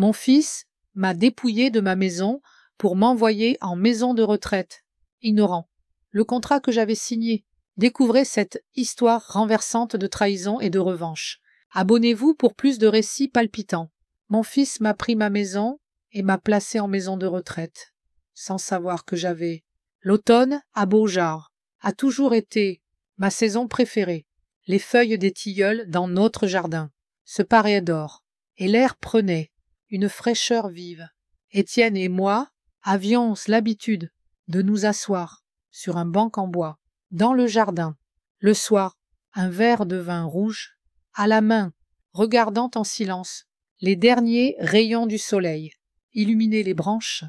Mon fils m'a dépouillé de ma maison pour m'envoyer en maison de retraite. Ignorant. Le contrat que j'avais signé. Découvrez cette histoire renversante de trahison et de revanche. Abonnez-vous pour plus de récits palpitants. Mon fils m'a pris ma maison et m'a placé en maison de retraite, sans savoir que j'avais. L'automne, à Beaujard, a toujours été ma saison préférée. Les feuilles des tilleuls dans notre jardin se paraient d'or, et l'air prenait une fraîcheur vive. Étienne et moi avions l'habitude de nous asseoir sur un banc en bois, dans le jardin, le soir, un verre de vin rouge, à la main, regardant en silence les derniers rayons du soleil illuminer les branches.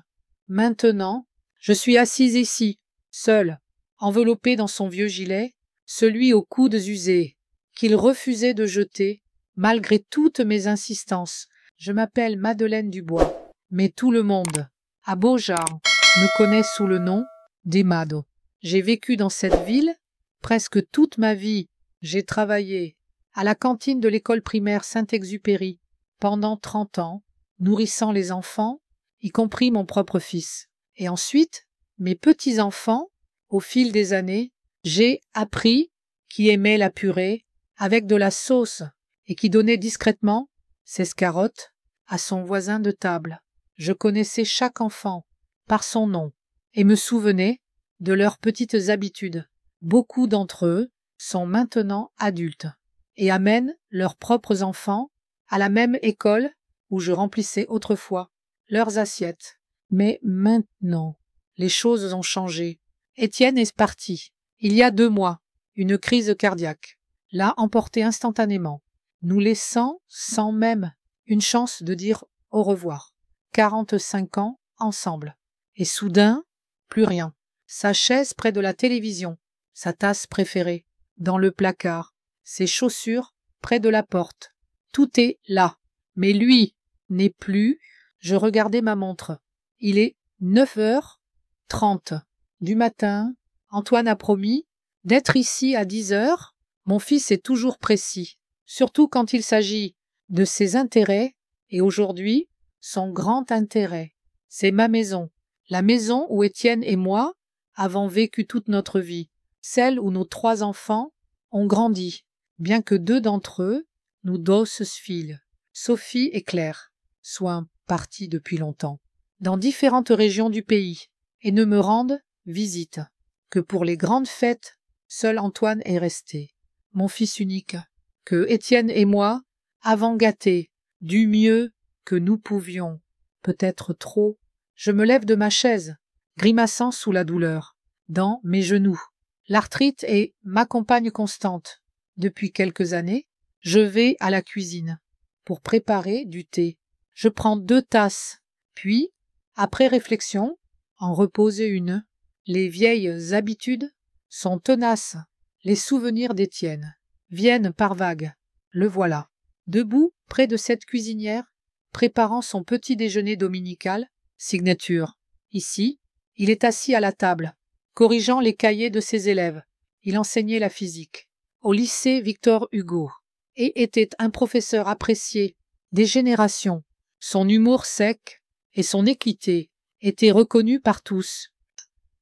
Maintenant, je suis assise ici, seule, enveloppée dans son vieux gilet, celui aux coudes usés, qu'il refusait de jeter, malgré toutes mes insistances. Je m'appelle Madeleine Dubois, mais tout le monde, à Beaujard, me connaît sous le nom d'Emado. J'ai vécu dans cette ville presque toute ma vie. J'ai travaillé à la cantine de l'école primaire Saint-Exupéry pendant 30 ans, nourrissant les enfants, y compris mon propre fils. Et ensuite, mes petits-enfants, au fil des années, j'ai appris qui aimait la purée avec de la sauce et qui donnait discrètement ses carottes à son voisin de table. Je connaissais chaque enfant par son nom et me souvenais de leurs petites habitudes. Beaucoup d'entre eux sont maintenant adultes et amènent leurs propres enfants à la même école où je remplissais autrefois leurs assiettes. Mais maintenant, les choses ont changé. Étienne est parti. Il y a 2 mois, une crise cardiaque l'a emporté instantanément, nous laissant sans même une chance de dire au revoir. 45 ans ensemble. Et soudain, plus rien. Sa chaise près de la télévision, sa tasse préférée, dans le placard, ses chaussures près de la porte. Tout est là. Mais lui n'est plus. Je regardais ma montre. Il est 9h30 du matin. Antoine a promis d'être ici à 10h. Mon fils est toujours précis, surtout quand il s'agit de ses intérêts, et aujourd'hui, son grand intérêt, c'est ma maison, la maison où Étienne et moi avons vécu toute notre vie, celle où nos 3 enfants ont grandi, bien que 2 d'entre eux, nous Dosesfil, Sophie et Claire, soient partis depuis longtemps, dans différentes régions du pays, et ne me rendent visite que pour les grandes fêtes. Seul Antoine est resté, mon fils unique, que Étienne et moi avons gâté du mieux que nous pouvions, peut-être trop. Je me lève de ma chaise, grimaçant sous la douleur, dans mes genoux. L'arthrite est ma compagne constante. Depuis quelques années, je vais à la cuisine pour préparer du thé. Je prends 2 tasses, puis, après réflexion, en reposer une. Les vieilles habitudes sont tenaces. Les souvenirs d'Étienne viennent par vagues. Le voilà, debout près de cette cuisinière, préparant son petit déjeuner dominical. Signature. Ici, il est assis à la table, corrigeant les cahiers de ses élèves. Il enseignait la physique au lycée Victor Hugo et était un professeur apprécié des générations. Son humour sec et son équité étaient reconnus par tous.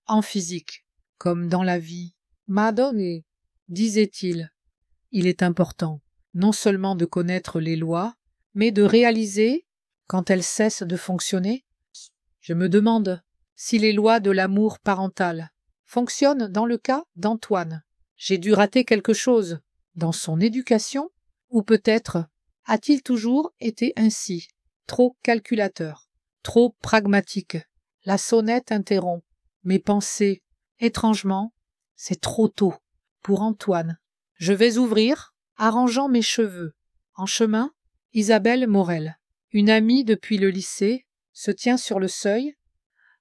En physique, comme dans la vie, Madone, disait-il, il est important non seulement de connaître les lois, mais de réaliser quand elles cessent de fonctionner. Je me demande si les lois de l'amour parental fonctionnent dans le cas d'Antoine. J'ai dû rater quelque chose dans son éducation, ou peut-être a-t-il toujours été ainsi, trop calculateur, trop pragmatique. La sonnette interrompt mes pensées. Étrangement, c'est trop tôt pour Antoine. Je vais ouvrir, arrangeant mes cheveux. En chemin, Isabelle Morel, une amie depuis le lycée, se tient sur le seuil.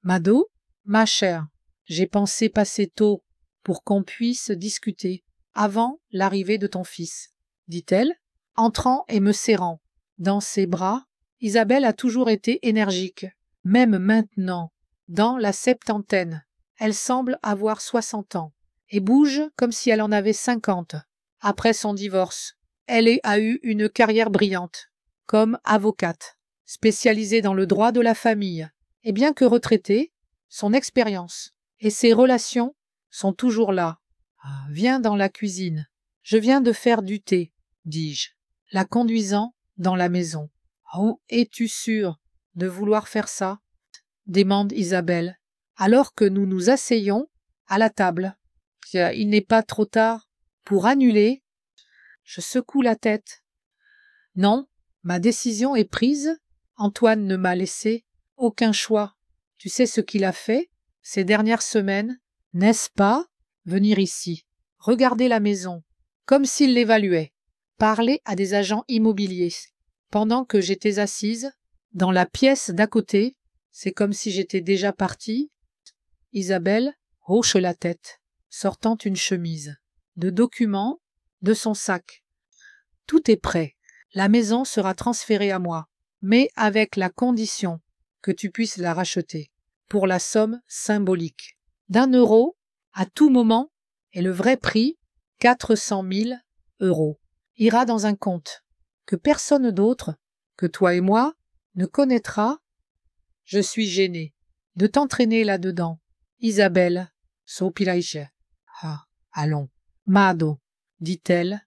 Mado, ma chère, j'ai pensé passer tôt pour qu'on puisse discuter avant l'arrivée de ton fils, dit-elle, entrant et me serrant dans ses bras. Isabelle a toujours été énergique, même maintenant, dans la septantaine. Elle semble avoir 60 ans et bouge comme si elle en avait 50. Après son divorce, elle a eu une carrière brillante comme avocate. spécialisé dans le droit de la famille, et bien que retraité, son expérience et ses relations sont toujours là. Ah, viens dans la cuisine. Je viens de faire du thé, dis-je, la conduisant dans la maison. Oh, es-tu sûre de vouloir faire ça? Demande Isabelle, alors que nous nous asseyons à la table. Il n'est pas trop tard pour annuler. Je secoue la tête. Non, ma décision est prise. Antoine ne m'a laissé aucun choix. Tu sais ce qu'il a fait ces dernières semaines, n'est-ce pas? Venir ici, regarder la maison, comme s'il l'évaluait, parler à des agents immobiliers. Pendant que j'étais assise dans la pièce d'à côté, c'est comme si j'étais déjà partie. Isabelle hoche la tête, sortant une chemise, de documents, de son sac. Tout est prêt. La maison sera transférée à moi, mais avec la condition que tu puisses la racheter, pour la somme symbolique d'1 € à tout moment, et le vrai prix, 400 000 €, ira dans un compte que personne d'autre que toi et moi ne connaîtra. Je suis gênée de t'entraîner là-dedans. Isabelle, soupiraiche. Ah, allons. Mado, dit-elle,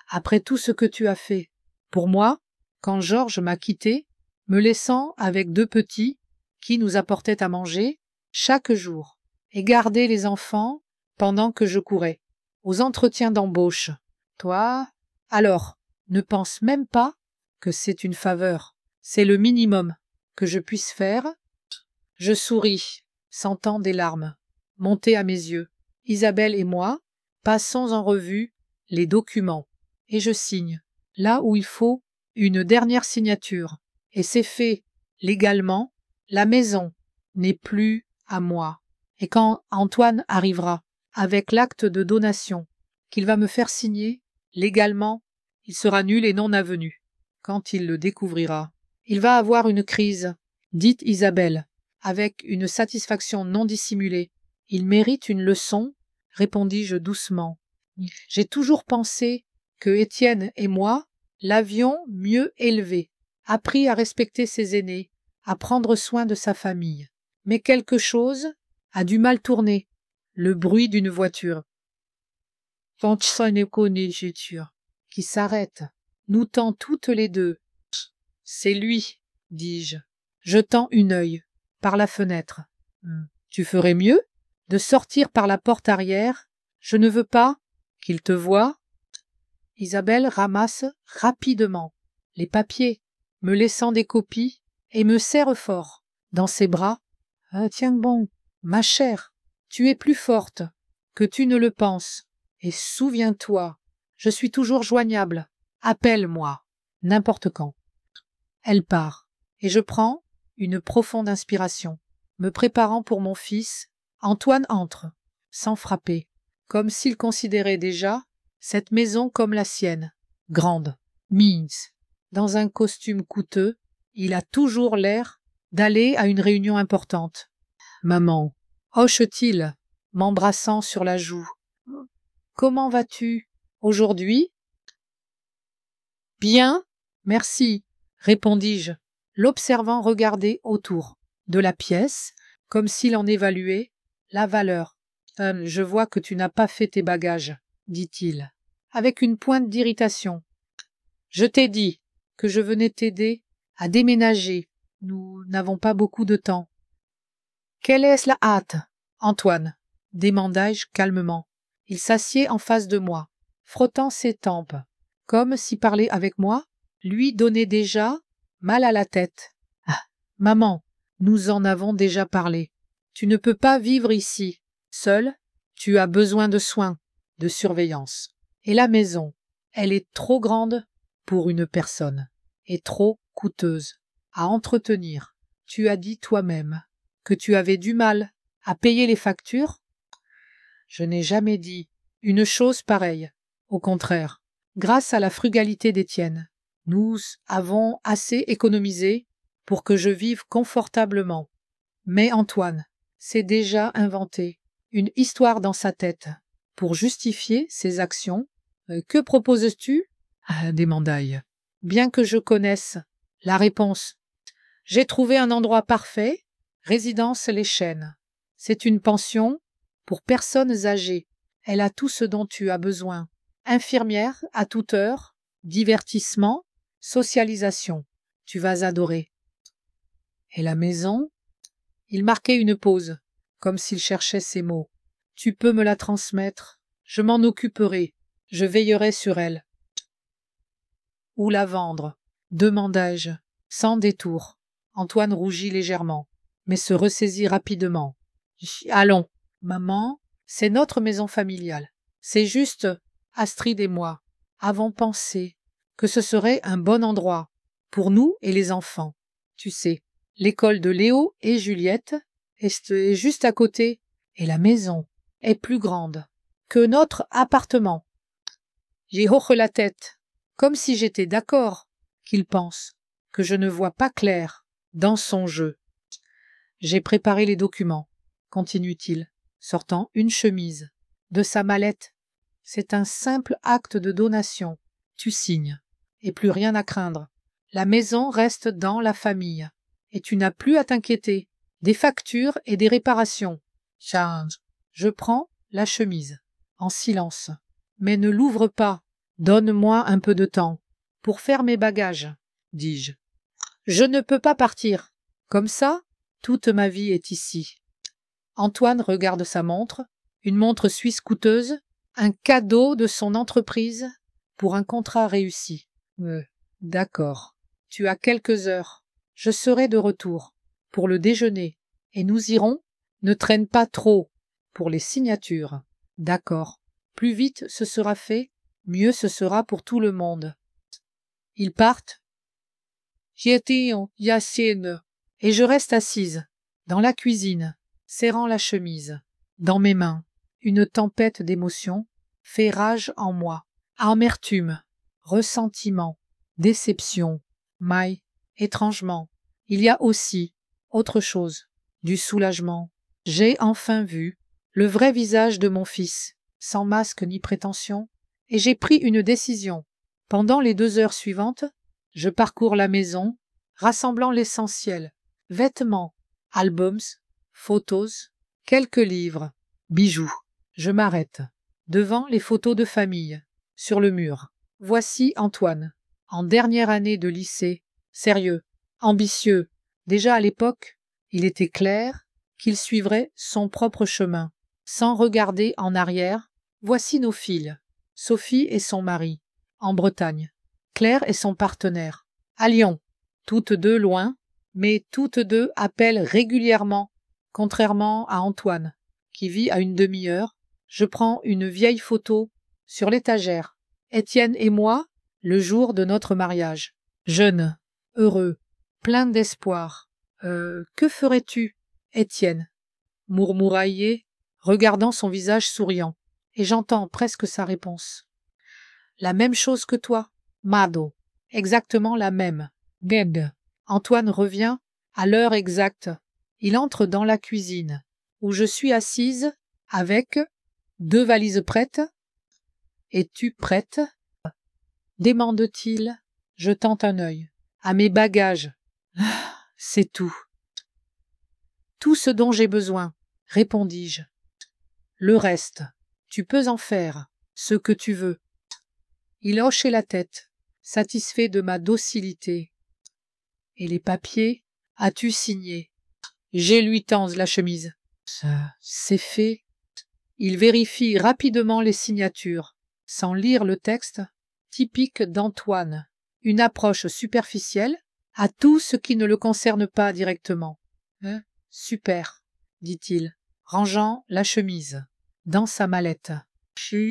après tout ce que tu as fait pour moi, quand Georges m'a quitté, me laissant avec 2 petits qui nous apportaient à manger chaque jour, et garder les enfants pendant que je courais aux entretiens d'embauche. Toi, alors, ne pense même pas que c'est une faveur, c'est le minimum que je puisse faire. Je souris, sentant des larmes monter à mes yeux. Isabelle et moi passons en revue les documents, et je signe, là où il faut, une dernière signature, et c'est fait légalement. La maison n'est plus à moi, et quand Antoine arrivera avec l'acte de donation qu'il va me faire signer, légalement, il sera nul et non avenu. Quand il le découvrira, il va avoir une crise, dit Isabelle, avec une satisfaction non dissimulée. Il mérite une leçon, répondis-je doucement. J'ai toujours pensé que Étienne et moi l'avions mieux élevé, appris à respecter ses aînés, à prendre soin de sa famille. Mais quelque chose a du mal tourner. Le bruit d'une voiture qui s'arrête, nous tend toutes les deux. C'est lui, dis-je, jetant un œil par la fenêtre. Tu ferais mieux de sortir par la porte arrière. Je ne veux pas qu'il te voie. Isabelle ramasse rapidement les papiers, me laissant des copies, et me serre fort dans ses bras. Ah, tiens bon, ma chère, tu es plus forte que tu ne le penses, et souviens-toi, je suis toujours joignable. Appelle-moi, n'importe quand. Elle part, et je prends une profonde inspiration. Me préparant pour mon fils, Antoine entre, sans frapper, comme s'il considérait déjà cette maison comme la sienne, grande, mince. Dans un costume coûteux, il a toujours l'air d'aller à une réunion importante. Maman, hoche-t-il, m'embrassant sur la joue. Comment vas-tu aujourd'hui? Bien, merci, répondis-je, l'observant regarder autour de la pièce, comme s'il en évaluait la valeur. Je vois que tu n'as pas fait tes bagages, dit-il, avec une pointe d'irritation. Je t'ai dit que je venais t'aider à déménager. Nous n'avons pas beaucoup de temps. Quelle est la hâte, Antoine? Demandai-je calmement. Il s'assied en face de moi, frottant ses tempes, comme si parler avec moi lui donnait déjà mal à la tête. Ah, maman, nous en avons déjà parlé. Tu ne peux pas vivre ici, seule. Tu as besoin de soins, de surveillance. Et la maison, elle est trop grande pour une personne, et trop coûteuse à entretenir. Tu as dit toi-même que tu avais du mal à payer les factures. Je n'ai jamais dit une chose pareille. Au contraire, grâce à la frugalité d'Étienne, nous avons assez économisé pour que je vive confortablement. Mais Antoine s'est déjà inventé une histoire dans sa tête pour justifier ses actions. Que proposes-tu? Demandai-je. Bien que je connaisse la réponse, J'ai trouvé un endroit parfait, résidence Les Chênes. C'est une pension pour personnes âgées. Elle a tout ce dont tu as besoin. Infirmière à toute heure, divertissement, socialisation. Tu vas adorer. Et la maison? Il marquait une pause, comme s'il cherchait ses mots. Tu peux me la transmettre. Je m'en occuperai. Je veillerai sur elle. Où la vendre? Demandai-je, sans détour. Antoine rougit légèrement, mais se ressaisit rapidement. Allons, maman, c'est notre maison familiale. C'est juste, Astrid et moi avons pensé que ce serait un bon endroit pour nous et les enfants. Tu sais, l'école de Léo et Juliette est juste à côté, et la maison est plus grande que notre appartement. J'y hoche la tête, comme si j'étais d'accord qu'il pense que je ne vois pas clair dans son jeu. J'ai préparé les documents, continue-t-il, sortant une chemise de sa mallette. C'est un simple acte de donation. Tu signes, et plus rien à craindre. La maison reste dans la famille, et tu n'as plus à t'inquiéter des factures et des réparations. Change. Je prends la chemise, en silence. Mais ne l'ouvre pas. Donne-moi un peu de temps pour faire mes bagages, dis-je. Je ne peux pas partir. Comme ça, toute ma vie est ici. Antoine regarde sa montre, une montre suisse coûteuse, un cadeau de son entreprise pour un contrat réussi. D'accord. Tu as quelques heures. Je serai de retour pour le déjeuner et nous irons. Ne traîne pas trop pour les signatures. D'accord. Plus vite ce sera fait, mieux ce sera pour tout le monde. Ils partent. Yacine, et je reste assise, dans la cuisine, serrant la chemise. Dans mes mains, une tempête d'émotions fait rage en moi. Amertume, ressentiment, déception, maille, étrangement. Il y a aussi autre chose, du soulagement. J'ai enfin vu le vrai visage de mon fils, sans masque ni prétention, et j'ai pris une décision. Pendant les 2 heures suivantes, je parcours la maison, rassemblant l'essentiel, vêtements, albums, photos, quelques livres, bijoux. Je m'arrête, devant les photos de famille, sur le mur. Voici Antoine, en dernière année de lycée, sérieux, ambitieux. Déjà à l'époque, il était clair qu'il suivrait son propre chemin, sans regarder en arrière. Voici nos filles, Sophie et son mari, en Bretagne, Claire et son partenaire, à Lyon, toutes deux loin, mais toutes deux appellent régulièrement, contrairement à Antoine, qui vit à une demi-heure. Je prends une vieille photo sur l'étagère. Étienne et moi, le jour de notre mariage. Jeunes, heureux, plein d'espoir. Que ferais-tu, Étienne? Murmuraillé, regardant son visage souriant, et j'entends presque sa réponse. La même chose que toi, Mado. Exactement la même. Ged. Antoine revient à l'heure exacte. Il entre dans la cuisine, où je suis assise avec 2 valises prêtes. Es-tu prête? Demande-t-il, jetant un œil. À mes bagages. C'est tout. Tout ce dont j'ai besoin, répondis-je. Le reste, tu peux en faire ce que tu veux. Il hochait la tête, satisfait de ma docilité. Et les papiers, as-tu signé? J'ai lui tends la chemise. Ça, c'est fait. Il vérifie rapidement les signatures, sans lire le texte, typique d'Antoine, une approche superficielle à tout ce qui ne le concerne pas directement. Super, dit-il, rangeant la chemise dans sa mallette.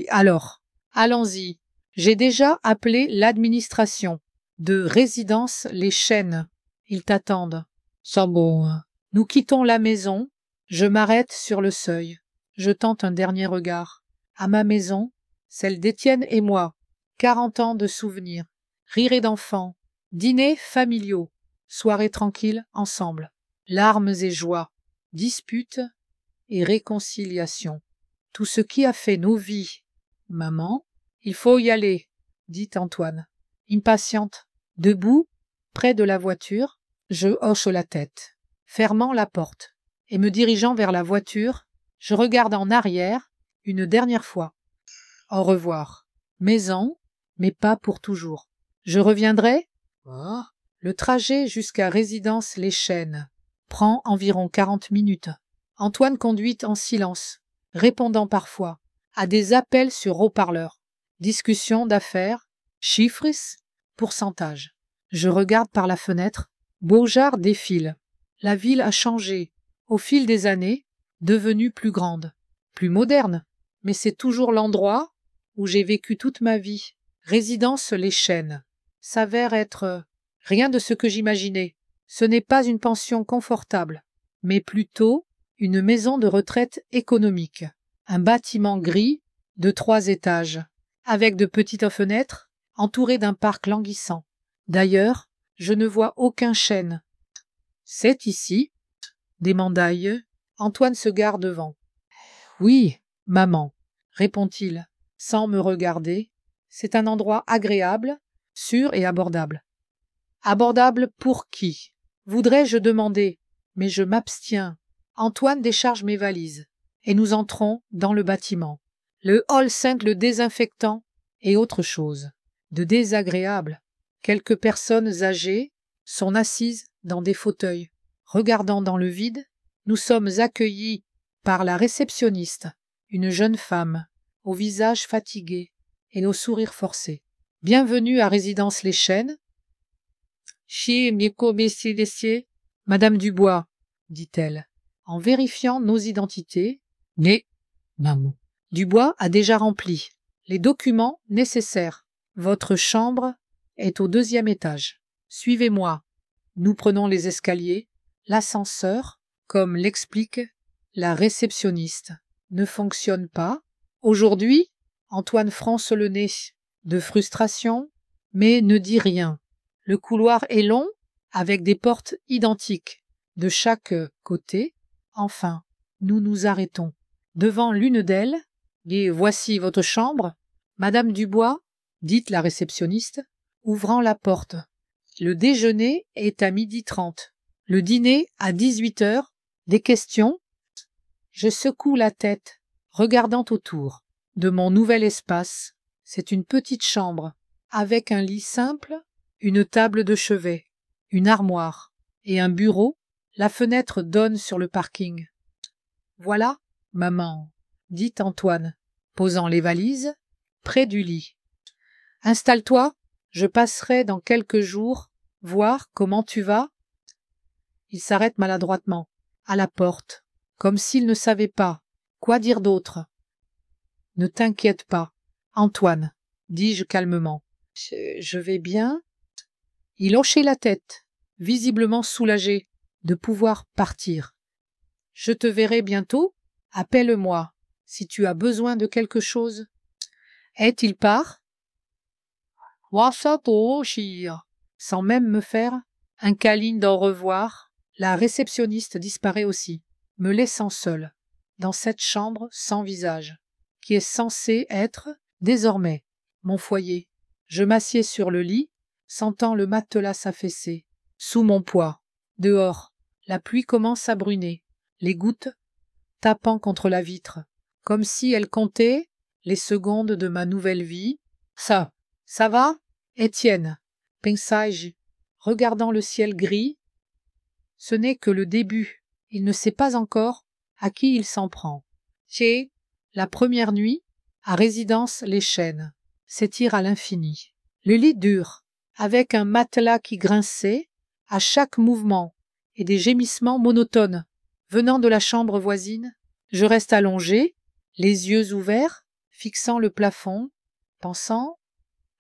Alors, allons-y. J'ai déjà appelé l'administration de résidence Les Chênes. Ils t'attendent. Sans bon. Nous quittons la maison. Je m'arrête sur le seuil. Je tente un dernier regard. À ma maison, celle d'Étienne et moi. 40 ans de souvenirs. Rires d'enfants. Dîners familiaux. Soirées tranquilles ensemble. Larmes et joies. Disputes et réconciliations. Tout ce qui a fait nos vies. Maman, il faut y aller, dit Antoine, impatiente, debout, près de la voiture, Je hoche la tête, fermant la porte, et me dirigeant vers la voiture, je regarde en arrière une dernière fois. Au revoir. Maison, mais pas pour toujours. Je reviendrai? Le trajet jusqu'à résidence Les Chênes prend environ 40 minutes. Antoine conduit en silence, répondant parfois à des appels sur haut-parleur. Discussion d'affaires, chiffres, pourcentages. Je regarde par la fenêtre. Beaujard défile. La ville a changé, au fil des années, devenue plus grande, plus moderne, mais c'est toujours l'endroit où j'ai vécu toute ma vie. Résidence Les Chênes s'avère être rien de ce que j'imaginais. Ce n'est pas une pension confortable, mais plutôt une maison de retraite économique. Un bâtiment gris de 3 étages, avec de petites fenêtres, entouré d'un parc languissant. D'ailleurs, je ne vois aucun chêne. C'est ici, demanda-je. Antoine se gare devant. Oui, maman, répond-il, sans me regarder. C'est un endroit agréable, sûr et abordable. Abordable pour qui? Voudrais-je demander, mais je m'abstiens. Antoine décharge mes valises, et nous entrons dans le bâtiment. Le hall scintille le désinfectant et autre chose. De désagréable. Quelques personnes âgées sont assises dans des fauteuils. Regardant dans le vide, nous sommes accueillis par la réceptionniste, une jeune femme, au visage fatigué et au sourire forcé. Bienvenue à Résidence Les Chênes. Madame Dubois, dit-elle, en vérifiant nos identités. Mais, maman, Dubois a déjà rempli les documents nécessaires. Votre chambre est au 2e étage. Suivez-moi. Nous prenons les escaliers. L'ascenseur, comme l'explique la réceptionniste, ne fonctionne pas. Aujourd'hui, Antoine fronce le nez de frustration, mais ne dit rien. Le couloir est long, avec des portes identiques de chaque côté. Enfin, nous nous arrêtons devant l'une d'elles. Et voici votre chambre, Madame Dubois, dit la réceptionniste, ouvrant la porte. Le déjeuner est à 12h30. Le dîner à 18h. Des questions? Je secoue la tête, regardant autour de mon nouvel espace. C'est une petite chambre, avec un lit simple, une table de chevet, une armoire et un bureau. La fenêtre donne sur le parking. Voilà, maman, dit Antoine, posant les valises près du lit. Installe-toi, je passerai dans quelques jours voir comment tu vas. Il s'arrête maladroitement, à la porte, comme s'il ne savait pas quoi dire d'autre. Ne t'inquiète pas, Antoine, dis-je calmement. Je vais bien. Il hochait la tête, visiblement soulagé de pouvoir partir. Je te verrai bientôt. Appelle-moi si tu as besoin de quelque chose. Est-il part? Sans même me faire un câlin d'au revoir, la réceptionniste disparaît aussi, me laissant seule, dans cette chambre sans visage, qui est censée être, désormais, mon foyer. Je m'assieds sur le lit, sentant le matelas s'affaisser, sous mon poids. Dehors, la pluie commence à bruiner, les gouttes tapant contre la vitre, comme si elles comptaient les secondes de ma nouvelle vie. Ça va, Étienne, pensai-je, regardant le ciel gris. Ce n'est que le début, il ne sait pas encore à qui il s'en prend. C'est la première nuit, à Résidence Les Chênes, s'étire à l'infini. Le lit dur, avec un matelas qui grinçait à chaque mouvement et des gémissements monotones venant de la chambre voisine. Je reste allongé, les yeux ouverts, fixant le plafond, pensant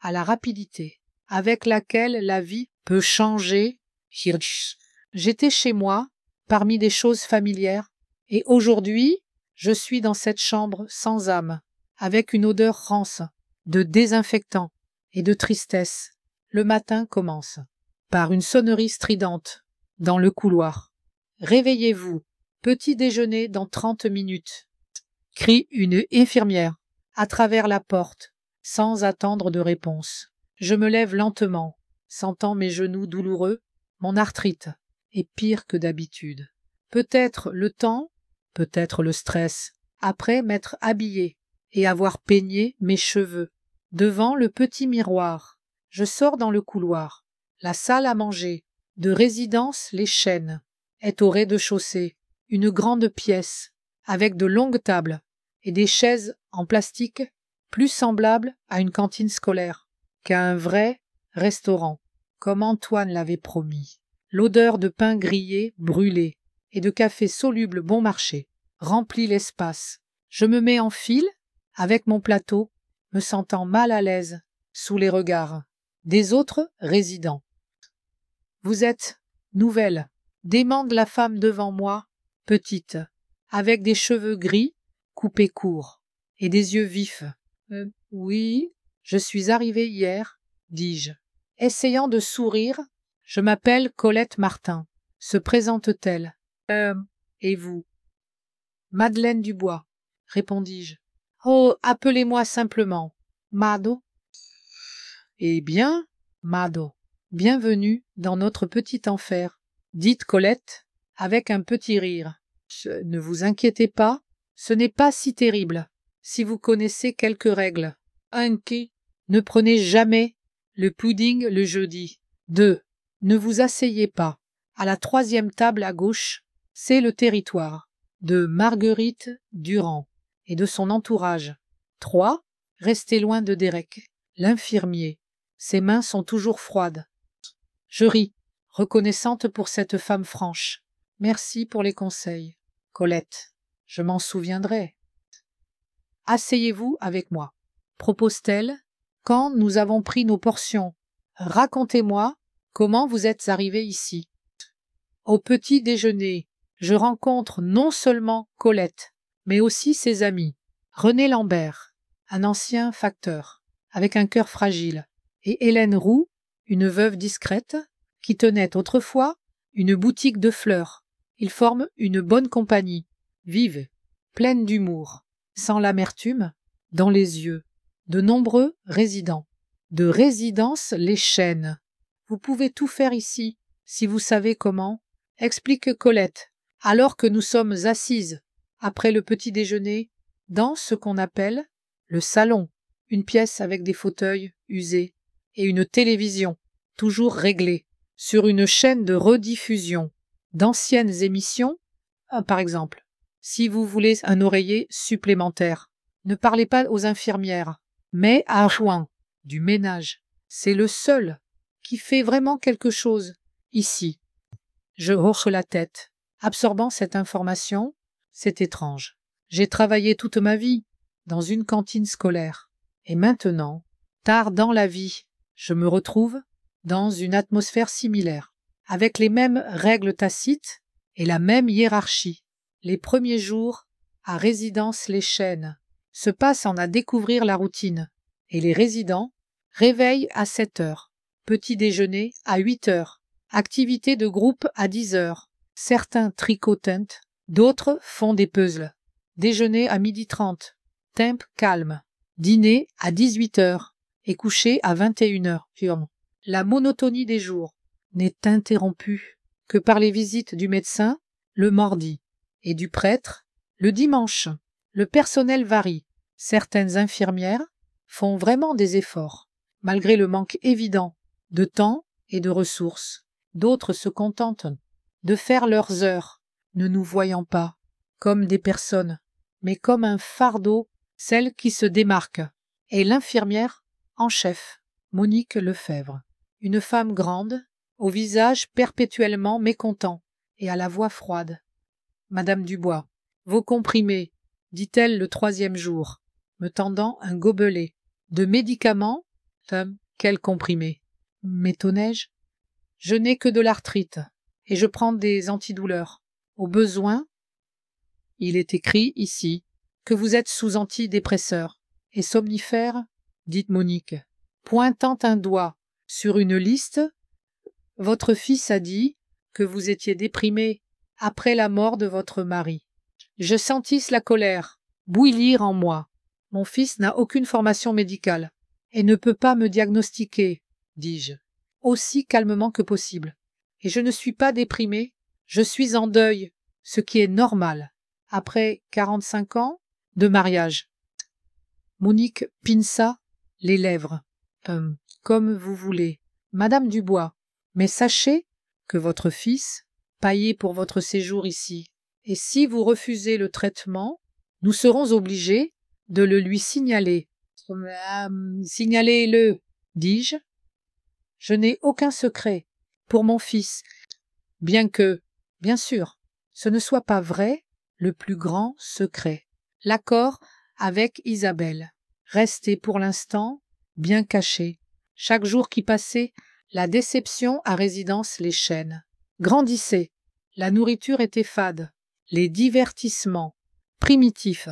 à la rapidité avec laquelle la vie peut changer. J'étais chez moi, parmi des choses familières, et aujourd'hui, je suis dans cette chambre sans âme, avec une odeur rance, de désinfectant et de tristesse. Le matin commence, par une sonnerie stridente, dans le couloir. Réveillez-vous, petit déjeuner dans 30 minutes, crie une infirmière, à travers la porte, sans attendre de réponse. Je me lève lentement, sentant mes genoux douloureux, mon arthrite est pire que d'habitude. Peut-être le temps, peut-être le stress, après m'être habillée et avoir peigné mes cheveux. Devant le petit miroir, je sors dans le couloir. La salle à manger, de résidence Les Chênes, est au rez-de-chaussée, une grande pièce, avec de longues tables et des chaises en plastique plus semblables à une cantine scolaire qu'à un vrai restaurant, comme Antoine l'avait promis. L'odeur de pain grillé, brûlé, et de café soluble bon marché remplit l'espace. Je me mets en file avec mon plateau, me sentant mal à l'aise sous les regards des autres résidents. « Vous êtes nouvelle » demande la femme devant moi, petite, avec des cheveux gris coupés courts et des yeux vifs. Oui, je suis arrivée hier, dis-je. Essayant de sourire, je m'appelle Colette Martin. Se présente-t-elle. Et vous? Madeleine Dubois, répondis-je. Oh, appelez-moi simplement Mado. Eh bien, Mado, bienvenue dans notre petit enfer, dit Colette avec un petit rire. Ne vous inquiétez pas, ce n'est pas si terrible, si vous connaissez quelques règles. 1. Ne prenez jamais le pudding le jeudi. 2. Ne vous asseyez pas. À la 3e table à gauche, c'est le territoire de Marguerite Durand et de son entourage. 3. Restez loin de Derek, l'infirmier. Ses mains sont toujours froides. Je ris, reconnaissante pour cette femme franche. Merci pour les conseils, Colette. Je m'en souviendrai. Asseyez-vous avec moi, propose-t-elle, quand nous avons pris nos portions. Racontez-moi comment vous êtes arrivé ici. Au petit déjeuner, je rencontre non seulement Colette, mais aussi ses amis. René Lambert, un ancien facteur, avec un cœur fragile, et Hélène Roux, une veuve discrète, qui tenait autrefois une boutique de fleurs. Ils forment une bonne compagnie, vive, pleine d'humour, sans l'amertume, dans les yeux. De nombreux résidents. De résidence Les Chênes. Vous pouvez tout faire ici, si vous savez comment, explique Colette, alors que nous sommes assises, après le petit déjeuner, dans ce qu'on appelle le salon, une pièce avec des fauteuils usés et une télévision, toujours réglée, sur une chaîne de rediffusion d'anciennes émissions, par exemple. Si vous voulez un oreiller supplémentaire, ne parlez pas aux infirmières, mais à Juan, du ménage. C'est le seul qui fait vraiment quelque chose, ici. Je hoche la tête, absorbant cette information. C'est étrange. J'ai travaillé toute ma vie dans une cantine scolaire. Et maintenant, tard dans la vie, je me retrouve dans une atmosphère similaire, avec les mêmes règles tacites et la même hiérarchie. Les premiers jours, à résidence Les Chênes, se passent en à découvrir la routine, et les résidents réveillent à 7 heures, petit déjeuner à 8 heures, activité de groupe à 10 heures. Certains tricotent, d'autres font des puzzles. Déjeuner à 12h30, temp calme. Dîner à 18 heures et coucher à 21 heures. La monotonie des jours n'est interrompue que par les visites du médecin le mardi et du prêtre le dimanche. Le personnel varie. Certaines infirmières font vraiment des efforts, malgré le manque évident de temps et de ressources. D'autres se contentent de faire leurs heures, ne nous voyant pas comme des personnes, mais comme un fardeau. Celle qui se démarque est l'infirmière en chef, Monique Lefebvre, une femme grande, au visage perpétuellement mécontent et à la voix froide. Madame Dubois, vos comprimés, dit-elle le 3e jour, me tendant un gobelet. De médicaments? Quels comprimés? M'étonnai-je. Je n'ai que de l'arthrite, et je prends des antidouleurs. Au besoin, il est écrit ici que vous êtes sous antidépresseur et somnifère, dit Monique, pointant un doigt sur une liste. Votre fils a dit que vous étiez déprimé après la mort de votre mari. Je sentis la colère bouillir en moi. Mon fils n'a aucune formation médicale et ne peut pas me diagnostiquer, dis-je, aussi calmement que possible. et je ne suis pas déprimée, je suis en deuil, ce qui est normal, après 45 ans de mariage. Monique pinça les lèvres. Comme vous voulez, Madame Dubois, mais sachez que votre fils, payé pour votre séjour ici, et si vous refusez le traitement, nous serons obligés de le lui signaler. Signalez-le, dis-je. Je n'ai aucun secret pour mon fils, bien sûr, ce ne soit pas vrai le plus grand secret. L'accord avec Isabelle restait pour l'instant bien caché. Chaque jour qui passait, la déception à Résidence les Chênes grandissait. La nourriture était fade, les divertissements primitifs,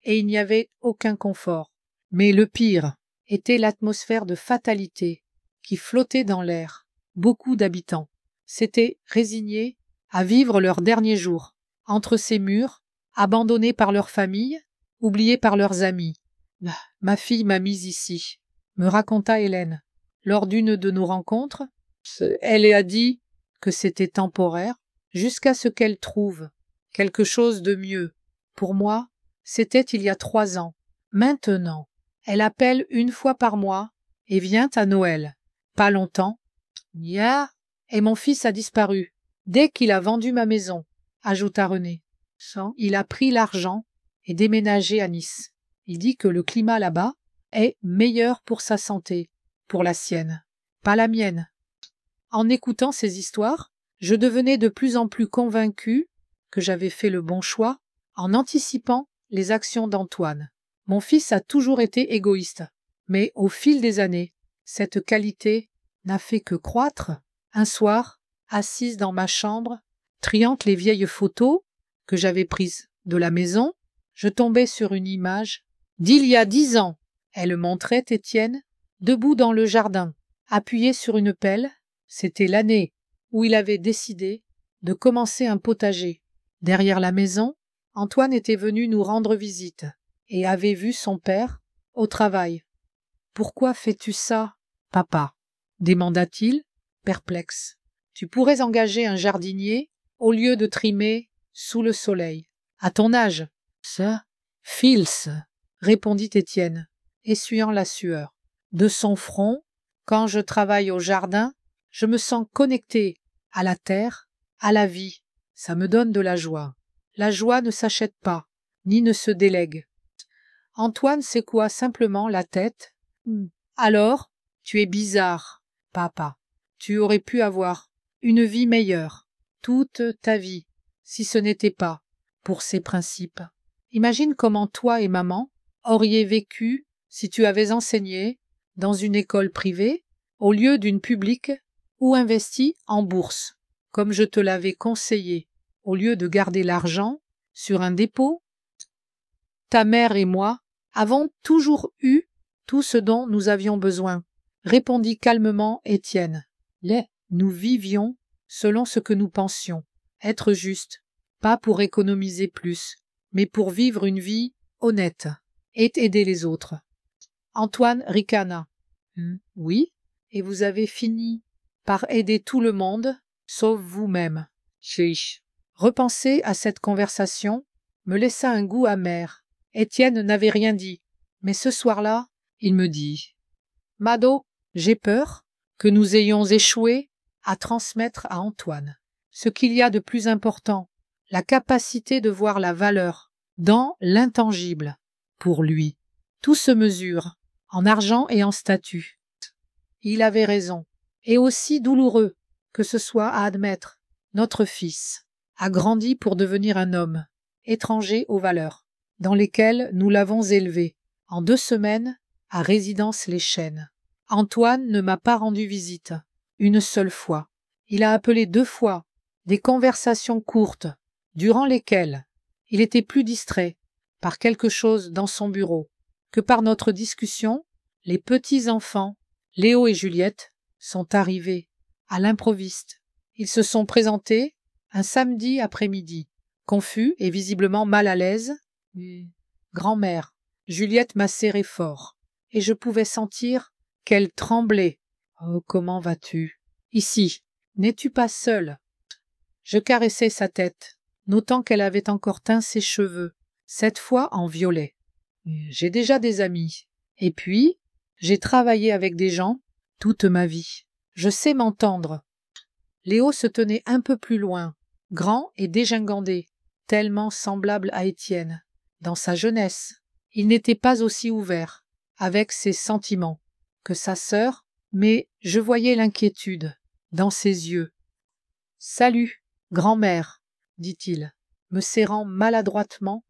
et il n'y avait aucun confort. Mais le pire était l'atmosphère de fatalité qui flottait dans l'air. Beaucoup d'habitants s'étaient résignés à vivre leurs derniers jours entre ces murs, abandonnés par leurs familles, oubliés par leurs amis. « Ma fille m'a mise ici », me raconta Hélène. Lors d'une de nos rencontres, elle a dit que c'était temporaire, jusqu'à ce qu'elle trouve quelque chose de mieux. Pour moi, c'était il y a 3 ans. Maintenant, elle appelle une fois par mois et vient à Noël. Pas longtemps. Et mon fils a disparu. Dès qu'il a vendu ma maison, ajouta René. Il a pris l'argent et déménagé à Nice. Il dit que le climat là-bas est meilleur pour sa santé, pour la sienne, pas la mienne. En écoutant ces histoires, je devenais de plus en plus convaincue que j'avais fait le bon choix en anticipant les actions d'Antoine. Mon fils a toujours été égoïste, mais au fil des années, cette qualité n'a fait que croître. Un soir, assise dans ma chambre, triant les vieilles photos que j'avais prises de la maison, je tombais sur une image d'il y a 10 ans. Elle montrait Étienne debout dans le jardin, appuyé sur une pelle. C'était l'année où il avait décidé de commencer un potager. Derrière la maison, Antoine était venu nous rendre visite et avait vu son père au travail. « Pourquoi fais-tu ça, papa ?» demanda-t-il, perplexe. « Tu pourrais engager un jardinier au lieu de trimer sous le soleil. À ton âge. »« Ça, Fils, » répondit Étienne, essuyant la sueur. De son front, quand je travaille au jardin, je me sens connecté à la terre, à la vie. Ça me donne de la joie. La joie ne s'achète pas, ni ne se délègue. Antoine secoua simplement la tête. Alors, tu es bizarre, papa. Tu aurais pu avoir une vie meilleure, toute ta vie, si ce n'était pas pour ces principes. Imagine comment toi et maman auriez vécu si tu avais enseigné dans une école privée au lieu d'une publique ou investi en bourse, comme je te l'avais conseillé, au lieu de garder l'argent sur un dépôt. Ta mère et moi avons toujours eu tout ce dont nous avions besoin, répondit calmement Étienne. Nous vivions selon ce que nous pensions, être juste, pas pour économiser plus, mais pour vivre une vie honnête et aider les autres. Antoine ricana. Oui, et vous avez fini par aider tout le monde, sauf vous-même. Chiche. Repenser à cette conversation me laissa un goût amer. Étienne n'avait rien dit, mais ce soir-là, il me dit « Mado, j'ai peur que nous ayons échoué à transmettre à Antoine ce qu'il y a de plus important, la capacité de voir la valeur dans l'intangible. Pour lui, tout se mesure en argent et en statut. Il avait raison, et aussi douloureux que ce soit à admettre. Notre fils a grandi pour devenir un homme, étranger aux valeurs, dans lesquelles nous l'avons élevé, en 2 semaines, à Résidence les Chênes. Antoine ne m'a pas rendu visite, une seule fois. Il a appelé 2 fois, des conversations courtes, durant lesquelles il était plus distrait par quelque chose dans son bureau que par notre discussion. Les petits enfants, Léo et Juliette, sont arrivés à l'improviste. Ils se sont présentés un samedi après-midi, confus et visiblement mal à l'aise. Grand-mère, Juliette m'a serré fort, et je pouvais sentir qu'elle tremblait. « Oh, comment vas-tu ?»« Ici, N'es-tu pas seule? Je caressai sa tête, notant qu'elle avait encore teint ses cheveux, cette fois en violet. J'ai déjà des amis. Et puis, j'ai travaillé avec des gens toute ma vie. Je sais m'entendre. Léo se tenait un peu plus loin, grand et dégingandé, tellement semblable à Étienne. Dans sa jeunesse, il n'était pas aussi ouvert, avec ses sentiments, que sa sœur, mais je voyais l'inquiétude dans ses yeux. « Salut, grand-mère, dit-il, me serrant maladroitement.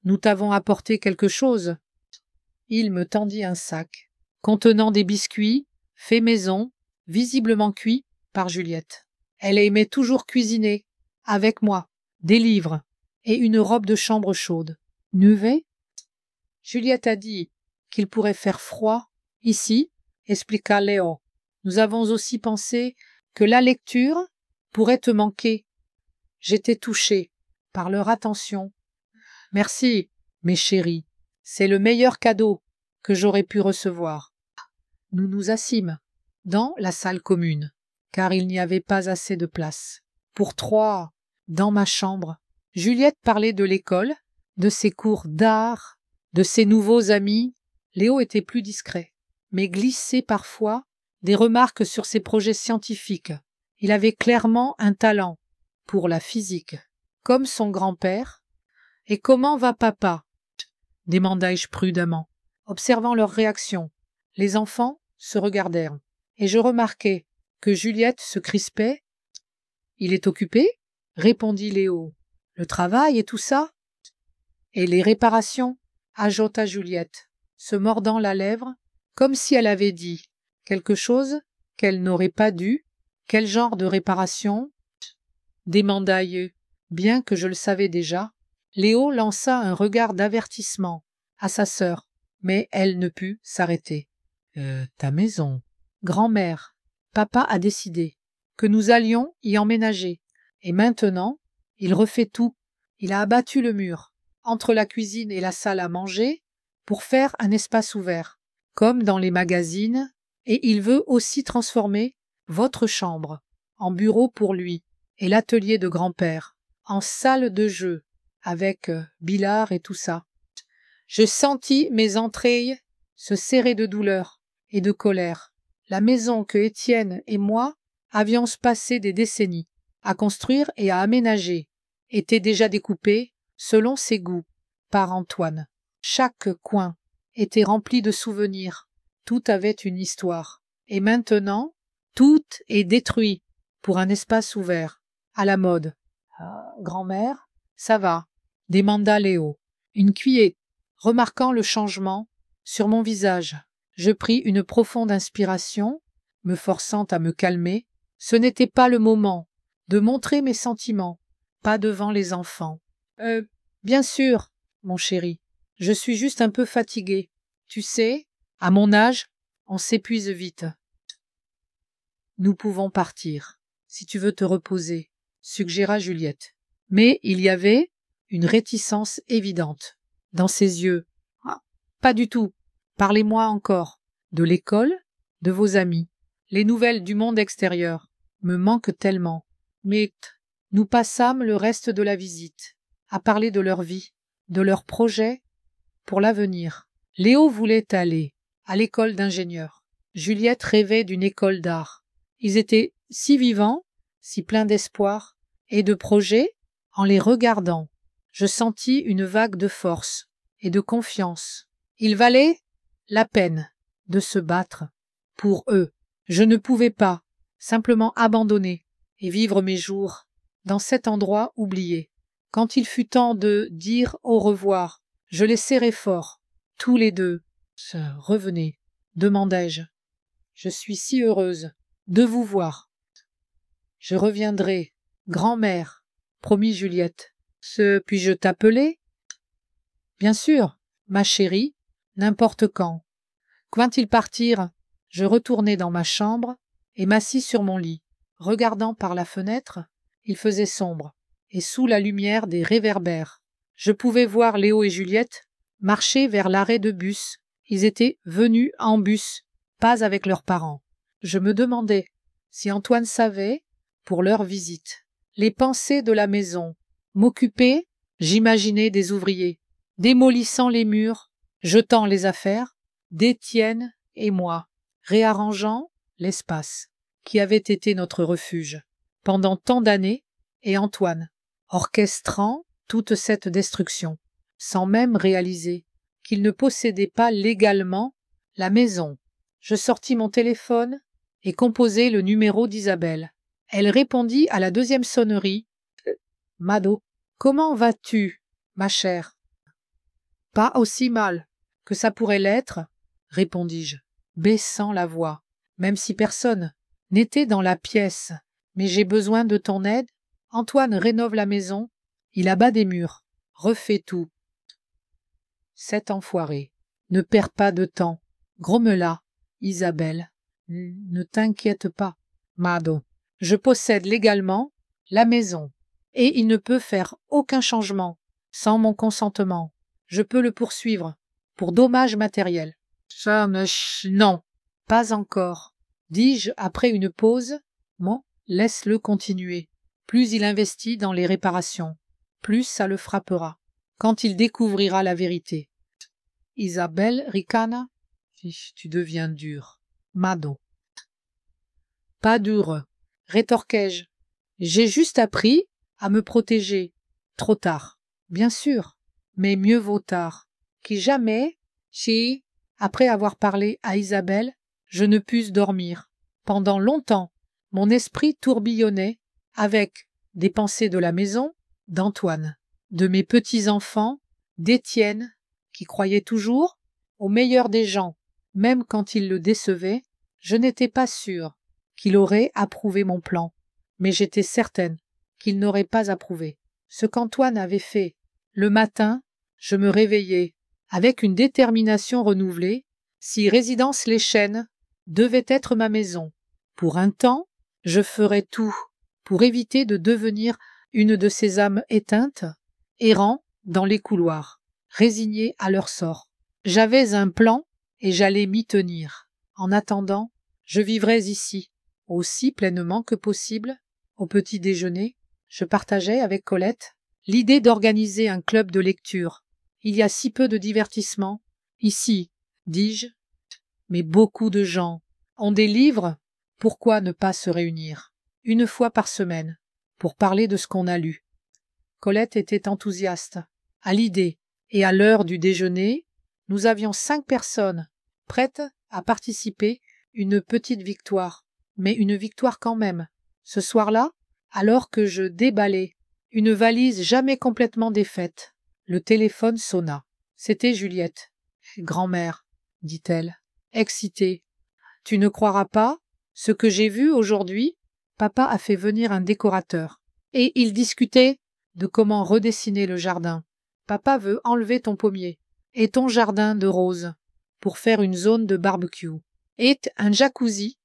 Nous t'avons apporté quelque chose. Il me tendit un sac, contenant des biscuits, faits maison, visiblement cuits par Juliette. Elle aimait toujours cuisiner, avec moi, des livres et une robe de chambre chaude. Nuvet? Juliette a dit qu'il pourrait faire froid ici, expliqua Léo. Nous avons aussi pensé que la lecture pourrait te manquer. J'étais touchée par leur attention. Merci, mes chéris, c'est le meilleur cadeau que j'aurais pu recevoir. Nous nous assîmes dans la salle commune, car il n'y avait pas assez de place. Pour 3, dans ma chambre, Juliette parlait de l'école, de ses cours d'art, de ses nouveaux amis. Léo était plus discret, mais glissait parfois des remarques sur ses projets scientifiques. Il avait clairement un talent pour la physique, comme son grand-père. « Et comment va papa ?» demandai-je prudemment, observant leur réaction. Les enfants se regardèrent, et je remarquai que Juliette se crispait. « Il est occupé ?» répondit Léo. « Le travail et tout ça ?»« Et les réparations ?» ajouta Juliette, se mordant la lèvre, comme si elle avait dit quelque chose qu'elle n'aurait pas dû. « Quel genre de réparation ?» demandai-je, bien que je le savais déjà. Léo lança un regard d'avertissement à sa sœur, mais elle ne put s'arrêter. Ta maison. Grand-mère, papa a décidé que nous allions y emménager. Et maintenant, il refait tout. Il a abattu le mur, entre la cuisine et la salle à manger, pour faire un espace ouvert, comme dans les magazines, et il veut aussi transformer votre chambre en bureau pour lui, et l'atelier de grand-père en salle de jeu, avec billard et tout ça. Je sentis mes entrailles se serrer de douleur et de colère. La maison que Étienne et moi avions passé des décennies à construire et à aménager était déjà découpée selon ses goûts par Antoine. Chaque coin était rempli de souvenirs, tout avait une histoire. Et maintenant, tout est détruit pour un espace ouvert, à la mode. Grand-mère, ça va, demanda Léo. Une cuillère, remarquant le changement sur mon visage. Je pris une profonde inspiration, me forçant à me calmer. Ce n'était pas le moment de montrer mes sentiments, pas devant les enfants. Bien sûr, mon chéri, je suis juste un peu fatiguée. Tu sais, à mon âge, on s'épuise vite. Nous pouvons partir, si tu veux te reposer, suggéra Juliette. Mais il y avait une réticence évidente dans ses yeux. Ah, pas du tout. Parlez-moi encore de l'école, de vos amis. Les nouvelles du monde extérieur me manquent tellement. Mais nous passâmes le reste de la visite à parler de leur vie, de leurs projets pour l'avenir. Léo voulait aller à l'école d'ingénieur. Juliette rêvait d'une école d'art. Ils étaient si vivants, si pleins d'espoir et de projets. En les regardant, je sentis une vague de force et de confiance. Il valait la peine de se battre pour eux. Je ne pouvais pas simplement abandonner et vivre mes jours dans cet endroit oublié. Quand il fut temps de dire au revoir, je les serrai fort, tous les deux. « Revenez, demandai-je. Je suis si heureuse de vous voir. Je reviendrai, grand-mère, promit Juliette. Puis-je t'appeler? Bien sûr, ma chérie, n'importe quand. Quand ils partirent, je retournai dans ma chambre et m'assis sur mon lit. Regardant par la fenêtre, il faisait sombre, et sous la lumière des réverbères, je pouvais voir Léo et Juliette marcher vers l'arrêt de bus. Ils étaient venus en bus, pas avec leurs parents. Je me demandais si Antoine savait pour leur visite. Les pensées de la maison. M'occuper, j'imaginais des ouvriers, démolissant les murs, jetant les affaires, d'Étienne et moi, réarrangeant l'espace qui avait été notre refuge pendant tant d'années, et Antoine, orchestrant toute cette destruction, sans même réaliser qu'il ne possédait pas légalement la maison. Je sortis mon téléphone et composai le numéro d'Isabelle. Elle répondit à la deuxième sonnerie. « Mado, comment vas-tu, ma chère ?»« Pas aussi mal que ça pourrait l'être, » répondis-je, baissant la voix, même si personne n'était dans la pièce. « Mais j'ai besoin de ton aide. Antoine rénove la maison, il abat des murs, refait tout. » Cet enfoiré ne perd pas de temps, grommela Isabelle. « Ne t'inquiète pas, Mado. Je possède légalement la maison, et il ne peut faire aucun changement sans mon consentement. Je peux le poursuivre pour dommages matériels. »« Non, pas encore, » dis-je après une pause. « Bon, laisse-le continuer. Plus il investit dans les réparations, plus ça le frappera, quand il découvrira la vérité. » Isabelle ricana. « Tu deviens dur, Mado. »« Pas dur, » rétorquai-je. « J'ai juste appris à me protéger. Trop tard, bien sûr, mais mieux vaut tard qui jamais. » Si, après avoir parlé à Isabelle, je ne pusse dormir. Pendant longtemps, mon esprit tourbillonnait avec des pensées de la maison, d'Antoine, de mes petits-enfants, d'Étienne, qui croyait toujours au meilleur des gens, même quand il le décevait. Je n'étais pas sûre qu'il aurait approuvé mon plan, mais j'étais certaine qu'il n'aurait pas approuvé. Ce qu'Antoine avait fait le matin, je me réveillais avec une détermination renouvelée. Si Résidence Les Chênes devait être ma maison, pour un temps, je ferais tout pour éviter de devenir une de ces âmes éteintes, errant dans les couloirs, résignées à leur sort. J'avais un plan et j'allais m'y tenir. En attendant, je vivrais ici, aussi pleinement que possible. Au petit déjeuner, je partageais avec Colette l'idée d'organiser un club de lecture. Il y a si peu de divertissement ici, dis-je, mais beaucoup de gens ont des livres. Pourquoi ne pas se réunir une fois par semaine pour parler de ce qu'on a lu? Colette était enthousiaste à l'idée, et à l'heure du déjeuner, nous avions 5 personnes prêtes à participer. Une petite victoire, mais une victoire quand même. Ce soir-là, alors que je déballais une valise jamais complètement défaite, le téléphone sonna. C'était Juliette. « Grand-mère, » dit-elle, excitée, « tu ne croiras pas ce que j'ai vu aujourd'hui. Papa a fait venir un décorateur, et il discutait de comment redessiner le jardin. Papa veut enlever ton pommier et ton jardin de roses pour faire une zone de barbecue, et un jacuzzi,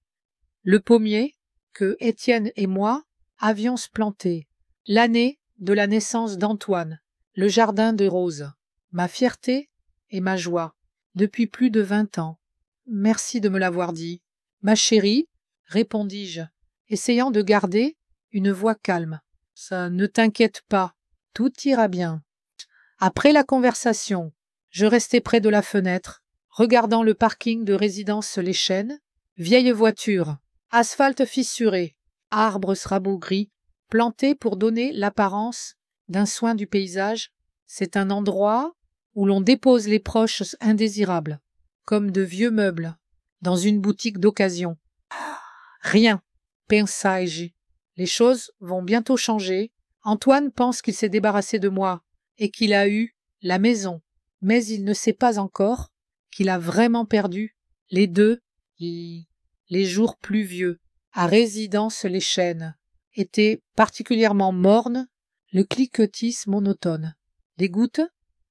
le pommier que Étienne et moi avions planté l'année de la naissance d'Antoine, le jardin de roses, ma fierté et ma joie, depuis plus de 20 ans. Merci de me l'avoir dit, ma chérie, répondis-je, essayant de garder une voix calme. Ça ne t'inquiète pas, tout ira bien. Après la conversation, je restai près de la fenêtre, regardant le parking de Résidence Les Chênes, vieille voiture, asphalte fissuré, arbres rabougris, plantés pour donner l'apparence d'un soin du paysage. C'est un endroit où l'on dépose les proches indésirables, comme de vieux meubles, dans une boutique d'occasion. Rien, pensai-je. Les choses vont bientôt changer. Antoine pense qu'il s'est débarrassé de moi et qu'il a eu la maison, mais il ne sait pas encore qu'il a vraiment perdu les deux. Les jours pluvieux à Résidence Les Chênes étaient particulièrement mornes, le cliquetis monotone, des gouttes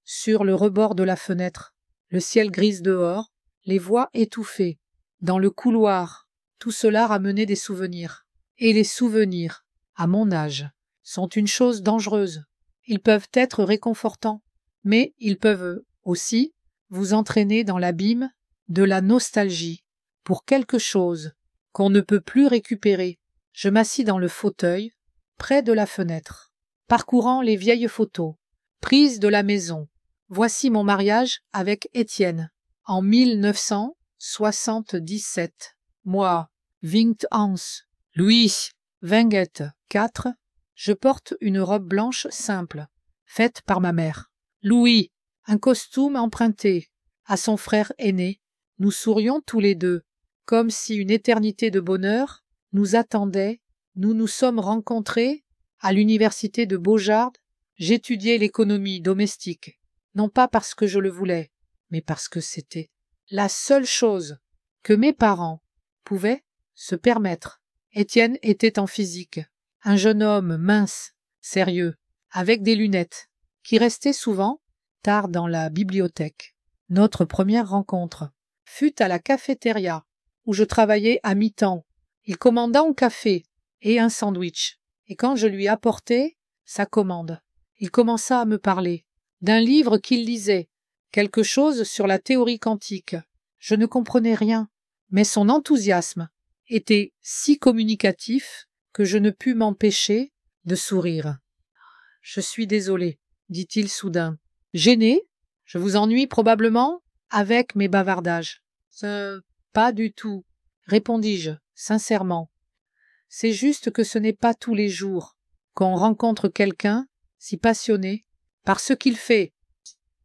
sur le rebord de la fenêtre, le ciel gris dehors, les voix étouffées dans le couloir. Tout cela ramenait des souvenirs. Et les souvenirs, à mon âge, sont une chose dangereuse. Ils peuvent être réconfortants, mais ils peuvent aussi vous entraîner dans l'abîme de la nostalgie pour quelque chose qu'on ne peut plus récupérer. Je m'assis dans le fauteuil, près de la fenêtre, parcourant les vieilles photos, prises de la maison. Voici mon mariage avec Étienne, en 1977. Moi, 21, Louis, 24, je porte une robe blanche simple, faite par ma mère. Louis, un costume emprunté à son frère aîné. Nous sourions tous les deux, comme si une éternité de bonheur nous attendait. Nous nous sommes rencontrés à l'université de Beaujard. J'étudiais l'économie domestique, non pas parce que je le voulais, mais parce que c'était la seule chose que mes parents pouvaient se permettre. Étienne était en physique, un jeune homme mince, sérieux, avec des lunettes, qui restait souvent tard dans la bibliothèque. Notre première rencontre fut à la cafétéria, où je travaillais à mi-temps. Il commanda un café et un sandwich, et quand je lui apportai sa commande, il commença à me parler d'un livre qu'il lisait, quelque chose sur la théorie quantique. Je ne comprenais rien, mais son enthousiasme était si communicatif que je ne pus m'empêcher de sourire. « Je suis désolé, dit-il soudain. Gêné, je vous ennuie probablement avec mes bavardages. Pas du tout, répondis-je sincèrement. C'est juste que ce n'est pas tous les jours qu'on rencontre quelqu'un si passionné par ce qu'il fait.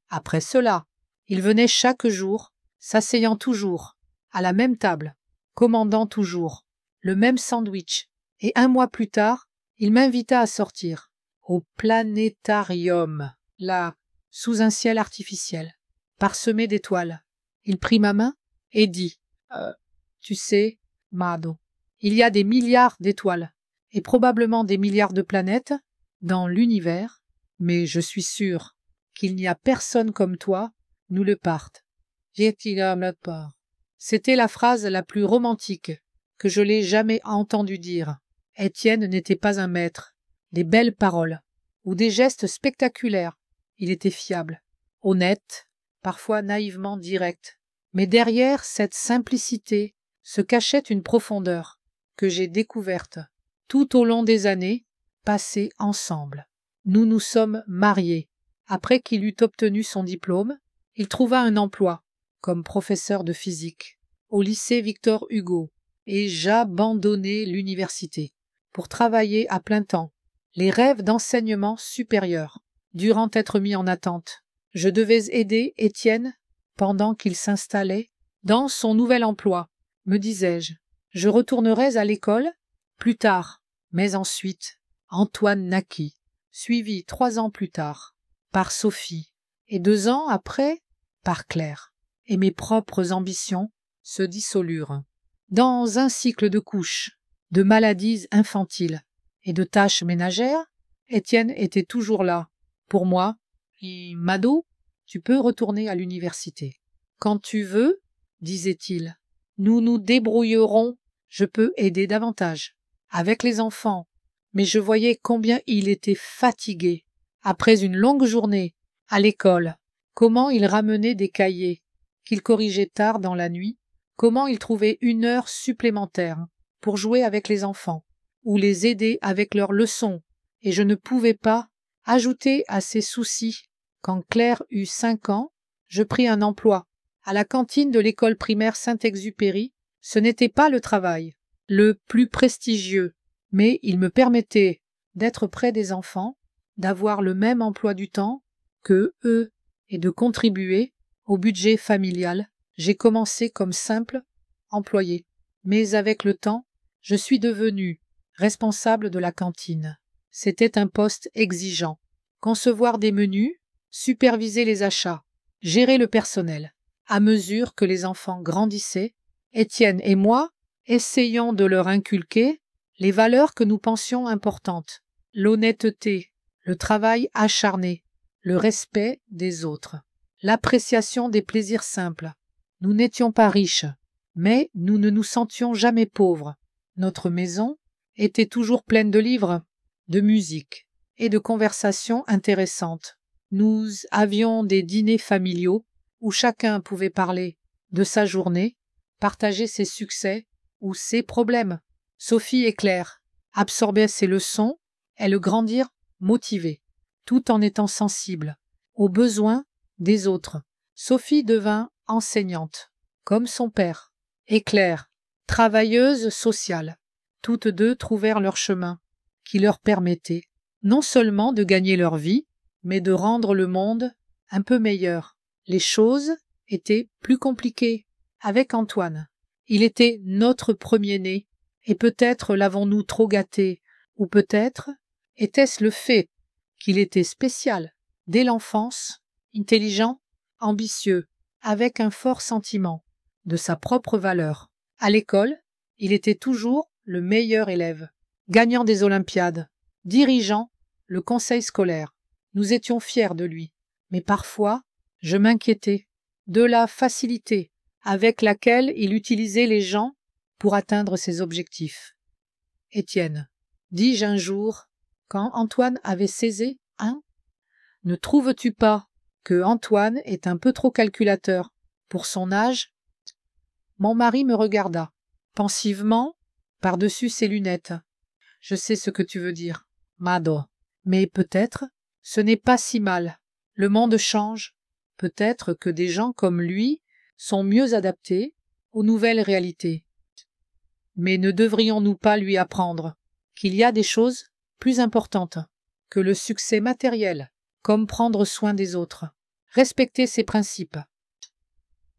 Après cela, il venait chaque jour, s'asseyant toujours à la même table, commandant toujours le même sandwich, et 1 mois plus tard, il m'invita à sortir au planétarium, là, sous un ciel artificiel, parsemé d'étoiles. Il prit ma main et dit Tu sais, Mado, il y a des milliards d'étoiles, et probablement des milliards de planètes dans l'univers, mais je suis sûr qu'il n'y a personne comme toi, nous le partent. C'était la phrase la plus romantique que je l'ai jamais entendu dire. Étienne n'était pas un maître. Des belles paroles, ou des gestes spectaculaires. Il était fiable, honnête, parfois naïvement direct. Mais derrière cette simplicité se cachait une profondeur que j'ai découverte tout au long des années passées ensemble. Nous nous sommes mariés. Après qu'il eut obtenu son diplôme, il trouva un emploi comme professeur de physique au lycée Victor Hugo, et j'abandonnai l'université pour travailler à plein temps. Les rêves d'enseignement supérieur durant être mis en attente. Je devais aider Étienne pendant qu'il s'installait dans son nouvel emploi, me disais-je. Je retournerais à l'école plus tard, mais ensuite Antoine naquit, suivi 3 ans plus tard par Sophie, et 2 ans après par Claire, et mes propres ambitions se dissolurent. Dans un cycle de couches, de maladies infantiles et de tâches ménagères, Étienne était toujours là. Pour moi, Mado, tu peux retourner à l'université. Quand tu veux, disait-il, nous nous débrouillerons, je peux aider davantage. Avec les enfants. Mais je voyais combien il était fatigué. Après une longue journée, à l'école, comment il ramenait des cahiers, qu'il corrigeait tard dans la nuit, comment il trouvait 1 heure supplémentaire pour jouer avec les enfants, ou les aider avec leurs leçons, et je ne pouvais pas ajouter à ses soucis. Quand Claire eut 5 ans, je pris un emploi à la cantine de l'école primaire Saint-Exupéry. Ce n'était pas le travail le plus prestigieux, mais il me permettait d'être près des enfants, d'avoir le même emploi du temps que eux et de contribuer au budget familial. J'ai commencé comme simple employé, mais avec le temps, je suis devenu responsable de la cantine. C'était un poste exigeant. Concevoir des menus, superviser les achats, gérer le personnel. À mesure que les enfants grandissaient, Étienne et moi essayons de leur inculquer les valeurs que nous pensions importantes, l'honnêteté, le travail acharné, le respect des autres, l'appréciation des plaisirs simples. Nous n'étions pas riches, mais nous ne nous sentions jamais pauvres. Notre maison était toujours pleine de livres, de musique et de conversations intéressantes. Nous avions des dîners familiaux où chacun pouvait parler de sa journée, partager ses succès ou ses problèmes. Sophie et Claire absorbaient ses leçons et le grandirent motivées, tout en étant sensibles aux besoins des autres. Sophie devint enseignante, comme son père, et Claire, travailleuse sociale. Toutes deux trouvèrent leur chemin, qui leur permettait non seulement de gagner leur vie, mais de rendre le monde un peu meilleur. Les choses étaient plus compliquées avec Antoine. Il était notre premier-né, et peut-être l'avons-nous trop gâté, ou peut-être était-ce le fait qu'il était spécial, dès l'enfance, intelligent, ambitieux, avec un fort sentiment de sa propre valeur. À l'école, il était toujours le meilleur élève, gagnant des Olympiades, dirigeant le conseil scolaire. Nous étions fiers de lui, mais parfois, je m'inquiétais de la facilité avec laquelle il utilisait les gens pour atteindre ses objectifs. « Étienne, dis-je un jour, quand Antoine avait 16 ans, ne trouves-tu pas que Antoine est un peu trop calculateur pour son âge ?» Mon mari me regarda, pensivement, par-dessus ses lunettes. « Je sais ce que tu veux dire, Mado, mais peut-être ce n'est pas si mal. Le monde change. Peut-être que des gens comme lui sont mieux adaptés aux nouvelles réalités. Mais ne devrions-nous pas lui apprendre qu'il y a des choses plus importantes que le succès matériel, comme prendre soin des autres, respecter ses principes?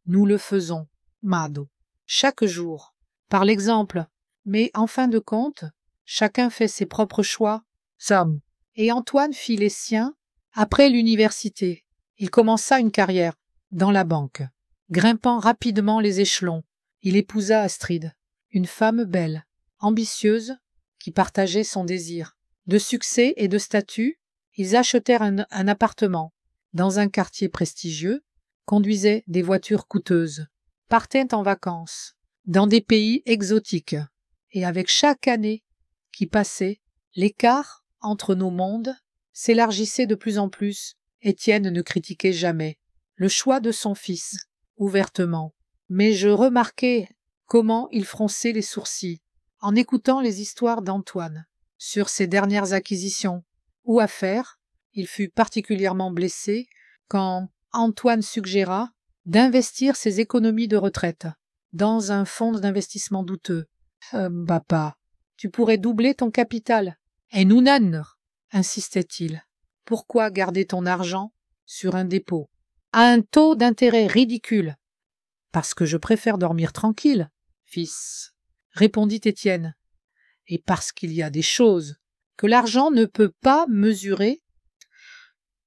Nous le faisons, Mado, chaque jour, par l'exemple, mais en fin de compte, chacun fait ses propres choix. Sam. Et Antoine fit les siens après l'université. Il commença une carrière dans la banque. Grimpant rapidement les échelons, il épousa Astrid, une femme belle, ambitieuse, qui partageait son désir. De succès et de statut, ils achetèrent un appartement dans un quartier prestigieux, conduisaient des voitures coûteuses, partaient en vacances dans des pays exotiques. Et avec chaque année qui passait, l'écart entre nos mondes s'élargissait de plus en plus. Étienne ne critiquait jamais le choix de son fils, ouvertement, mais je remarquai comment il fronçait les sourcils en écoutant les histoires d'Antoine sur ses dernières acquisitions ou affaires. Il fut particulièrement blessé quand Antoine suggéra d'investir ses économies de retraite dans un fonds d'investissement douteux. Papa, tu pourrais doubler ton capital. Et nous n'en, insistait-il. Pourquoi garder ton argent sur un dépôt à un taux d'intérêt ridicule? Parce que je préfère dormir tranquille, fils, répondit Étienne. Et parce qu'il y a des choses que l'argent ne peut pas mesurer.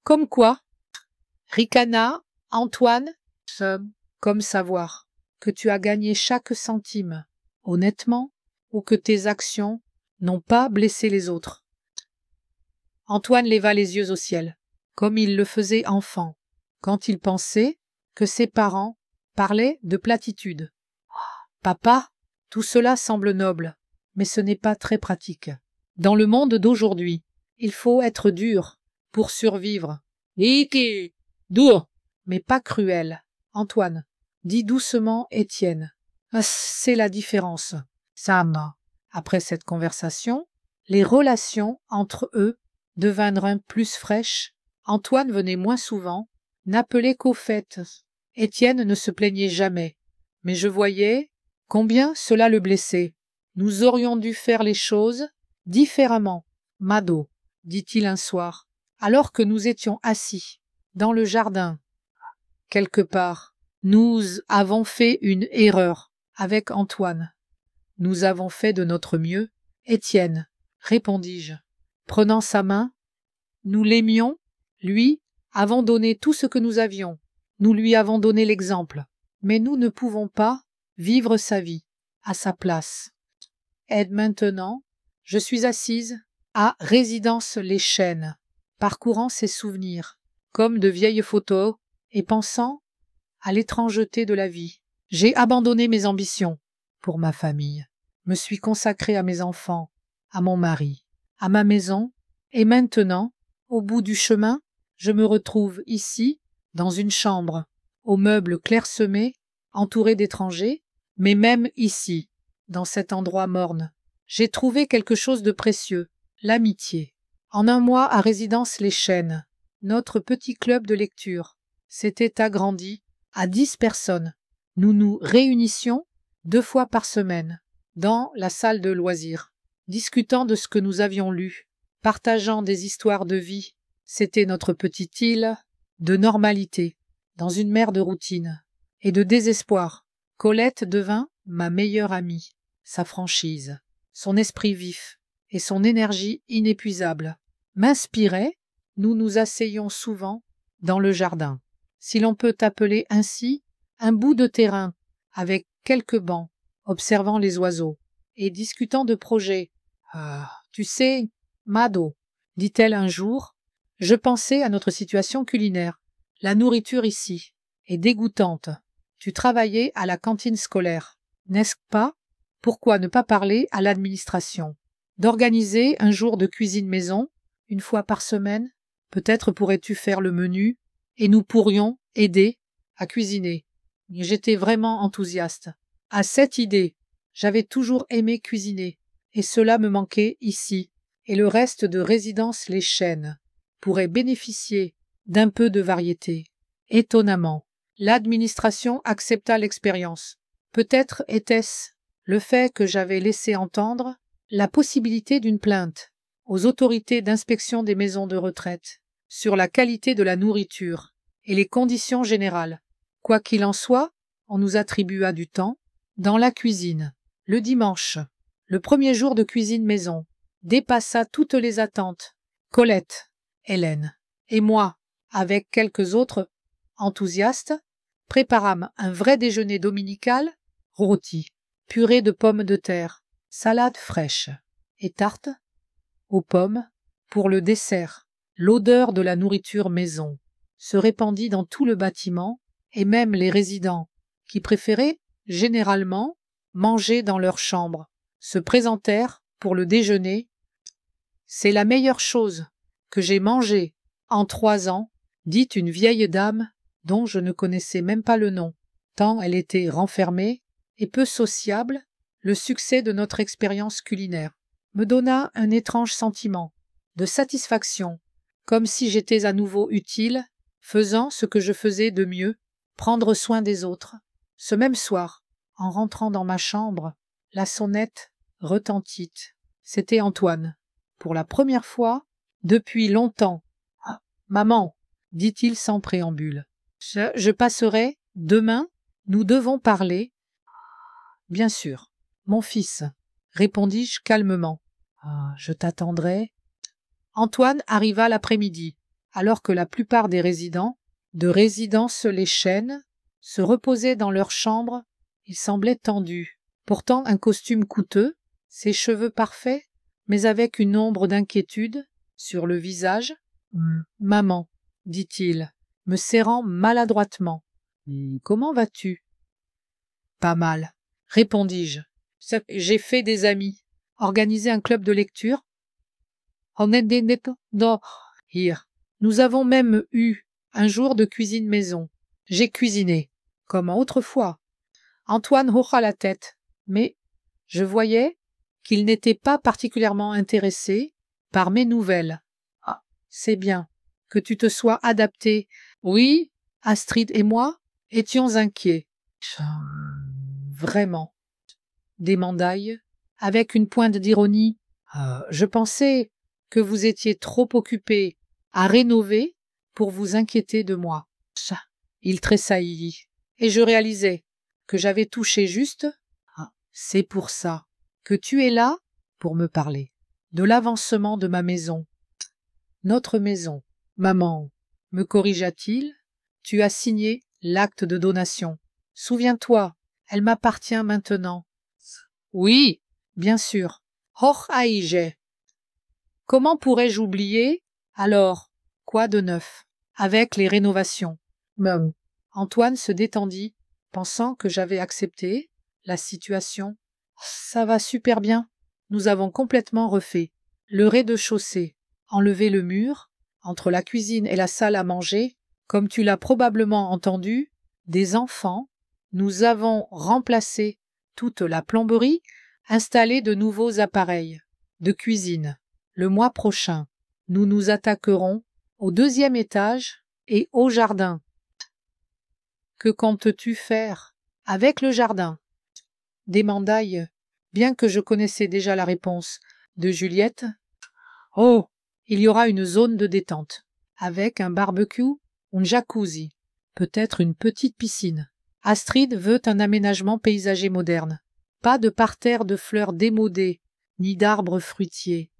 Comme quoi? Ricana, Antoine, comme savoir que tu as gagné chaque centime honnêtement ou que tes actions n'ont pas blessé les autres. Antoine leva les yeux au ciel, comme il le faisait enfant, quand il pensait que ses parents parlaient de platitudes. « Papa, tout cela semble noble, mais ce n'est pas très pratique. Dans le monde d'aujourd'hui, il faut être dur pour survivre. Iki, dur, mais pas cruel. Antoine, dit doucement Étienne. C'est la différence. Sam. » Après cette conversation, les relations entre eux devinrent plus fraîches. Antoine venait moins souvent, n'appelait qu'aux fêtes. Étienne ne se plaignait jamais, mais je voyais combien cela le blessait. Nous aurions dû faire les choses différemment. Mado, dit-il un soir, alors que nous étions assis dans le jardin. Quelque part, nous avons fait une erreur avec Antoine. Nous avons fait de notre mieux. Étienne, répondis-je, prenant sa main, nous l'aimions, lui, avons donné tout ce que nous avions. Nous lui avons donné l'exemple, mais nous ne pouvons pas vivre sa vie à sa place. Et maintenant, je suis assise à Résidence Les Chênes, parcourant ses souvenirs, comme de vieilles photos, et pensant à l'étrangeté de la vie. J'ai abandonné mes ambitions pour ma famille, me suis consacrée à mes enfants, à mon mari, à ma maison, et maintenant, au bout du chemin, je me retrouve ici, dans une chambre, aux meubles clairsemés, entourée d'étrangers, mais même ici, dans cet endroit morne, J'ai trouvé quelque chose de précieux, l'amitié. En un mois à Résidence Les Chênes, notre petit club de lecture s'était agrandi à 10 personnes. Nous nous réunissions 2 fois par semaine dans la salle de loisirs, discutant de ce que nous avions lu, partageant des histoires de vie. C'était notre petite île de normalité, dans une mer de routine et de désespoir. Colette devint ma meilleure amie, sa franchise, son esprit vif et son énergie inépuisable m'inspiraient. Nous nous asseyions souvent dans le jardin, si l'on peut appeler ainsi un bout de terrain, avec quelques bancs, observant les oiseaux et discutant de projets. « Tu sais, Mado, dit-elle un jour, je pensais à notre situation culinaire. La nourriture ici est dégoûtante. Tu travaillais à la cantine scolaire, n'est-ce pas? Pourquoi ne pas parler à l'administration d'organiser un jour de cuisine maison, une fois par semaine? Peut-être pourrais-tu faire le menu et nous pourrions aider à cuisiner. » J'étais vraiment enthousiaste à cette idée. J'avais toujours aimé cuisiner et cela me manquait ici, et le reste de Résidence Les Chênes pourrait bénéficier d'un peu de variété. Étonnamment, l'administration accepta l'expérience. Peut-être était-ce le fait que j'avais laissé entendre la possibilité d'une plainte aux autorités d'inspection des maisons de retraite sur la qualité de la nourriture et les conditions générales. Quoi qu'il en soit, on nous attribua du temps dans la cuisine. Le dimanche, le premier jour de cuisine maison, dépassa toutes les attentes. Colette, Hélène et moi, avec quelques autres enthousiastes, préparâmes un vrai déjeuner dominical, rôti, purée de pommes de terre, salade fraîche et tarte aux pommes pour le dessert. L'odeur de la nourriture maison se répandit dans tout le bâtiment, et même les résidents, qui préféraient généralement manger dans leur chambre, se présentèrent pour le déjeuner. « C'est la meilleure chose que j'ai mangée en 3 ans, dit une vieille dame dont je ne connaissais même pas le nom, tant elle était renfermée et peu sociable. Le succès de notre expérience culinaire me donna un étrange sentiment de satisfaction, comme si j'étais à nouveau utile, faisant ce que je faisais de mieux, prendre soin des autres. Ce même soir, en rentrant dans ma chambre, la sonnette retentit. C'était Antoine. Pour la première fois depuis longtemps. « Ah, maman, dit-il sans préambule. Je passerai demain, nous devons parler. »« Bien sûr, mon fils, répondis-je calmement. Je t'attendrai. » Antoine arriva l'après-midi, alors que la plupart des résidents de Résidence Les Chênes se reposaient dans leur chambre. Il semblait tendu, portant un costume coûteux, ses cheveux parfaits, mais avec une ombre d'inquiétude sur le visage. « Maman, dit-il, me serrant maladroitement. Comment vas-tu? »« Pas mal, répondis-je. J'ai fait des amis, organisé un club de lecture. Nous avons même eu un jour de cuisine maison. J'ai cuisiné, comme autrefois. » Antoine hocha la tête, mais je voyais qu'il n'était pas particulièrement intéressé par mes nouvelles. « Ah, c'est bien que tu te sois adapté. » Oui, Astrid et moi étions inquiets. « Vraiment, » démandaille, avec une pointe d'ironie. « Je pensais que vous étiez trop occupé à rénover pour vous inquiéter de moi. » Il tressaillit, et je réalisais que j'avais touché juste. « C'est pour ça que tu es là pour me parler de l'avancement de ma maison. »« Notre maison, maman, me corrigea-t-il, tu as signé l'acte de donation. Souviens-toi, elle m'appartient maintenant. »« Oui, bien sûr. Hoch aige. Comment pourrais-je oublier? Alors, quoi de neuf avec les rénovations? » Antoine se détendit, pensant que j'avais accepté la situation. « Ça va super bien. Nous avons complètement refait le rez-de-chaussée, enlevé le mur entre la cuisine et la salle à manger, comme tu l'as probablement entendu, des enfants. Nous avons remplacé toute la plomberie installer de nouveaux appareils de cuisine. Le mois prochain, nous nous attaquerons au 2e étage et au jardin. Que comptes-tu faire avec le jardin? Demandaille, bien que je connaissais déjà la réponse de Juliette. Oh, il y aura une zone de détente, avec un barbecue, un jacuzzi, peut-être une petite piscine. Astrid veut un aménagement paysager moderne. Pas de parterre de fleurs démodées, ni d'arbres fruitiers.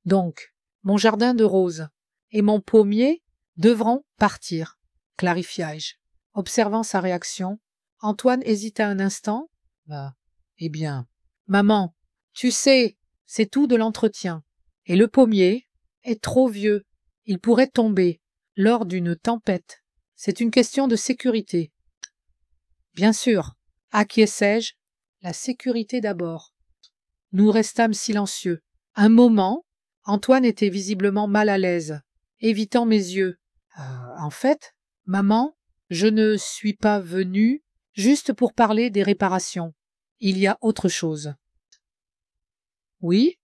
Donc, mon jardin de roses et mon pommier devront partir, clarifiai-je. Observant sa réaction, Antoine hésita un instant. Eh bien, maman, tu sais, c'est tout de l'entretien. Et le pommier est trop vieux. Il pourrait tomber lors d'une tempête. C'est une question de sécurité. Bien sûr, acquiesçai-je, la sécurité d'abord. Nous restâmes silencieux. Un moment, Antoine était visiblement mal à l'aise, évitant mes yeux. En fait, maman, je ne suis pas venue juste pour parler des réparations. Il y a autre chose. Oui?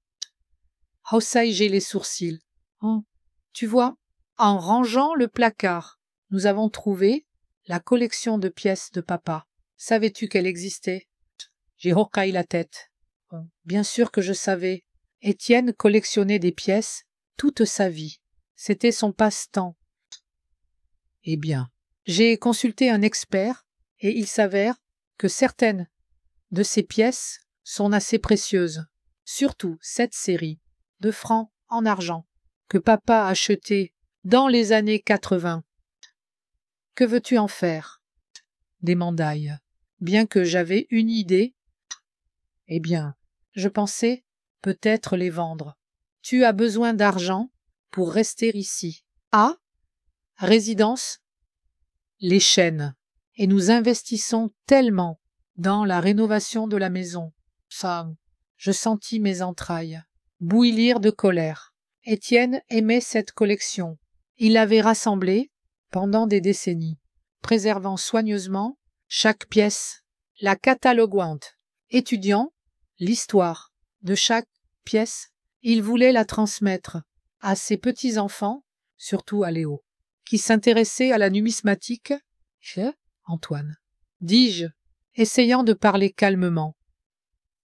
Haussai-je les sourcils. Oh, tu vois, en rangeant le placard, nous avons trouvé la collection de pièces de papa. Savais-tu qu'elle existait? J'ai hoqué la tête. Bien sûr que je savais. Étienne collectionnait des pièces toute sa vie. C'était son passe-temps. Eh bien, j'ai consulté un expert et il s'avère que certaines de ces pièces sont assez précieuses, surtout cette série de francs en argent que papa a acheté dans les années 80. Que veux-tu en faire? Demandai, bien que j'avais une idée. Eh bien, je pensais peut-être les vendre. Tu as besoin d'argent pour rester ici. Ah, résidence, les Chênes. Et nous investissons tellement dans la rénovation de la maison. Ça, je sentis mes entrailles bouillir de colère. Étienne aimait cette collection. Il l'avait rassemblée pendant des décennies, préservant soigneusement chaque pièce, la cataloguant, étudiant l'histoire de chaque pièce. Il voulait la transmettre à ses petits-enfants, surtout à Léo, qui s'intéressait à la numismatique. Antoine, dis-je, essayant de parler calmement.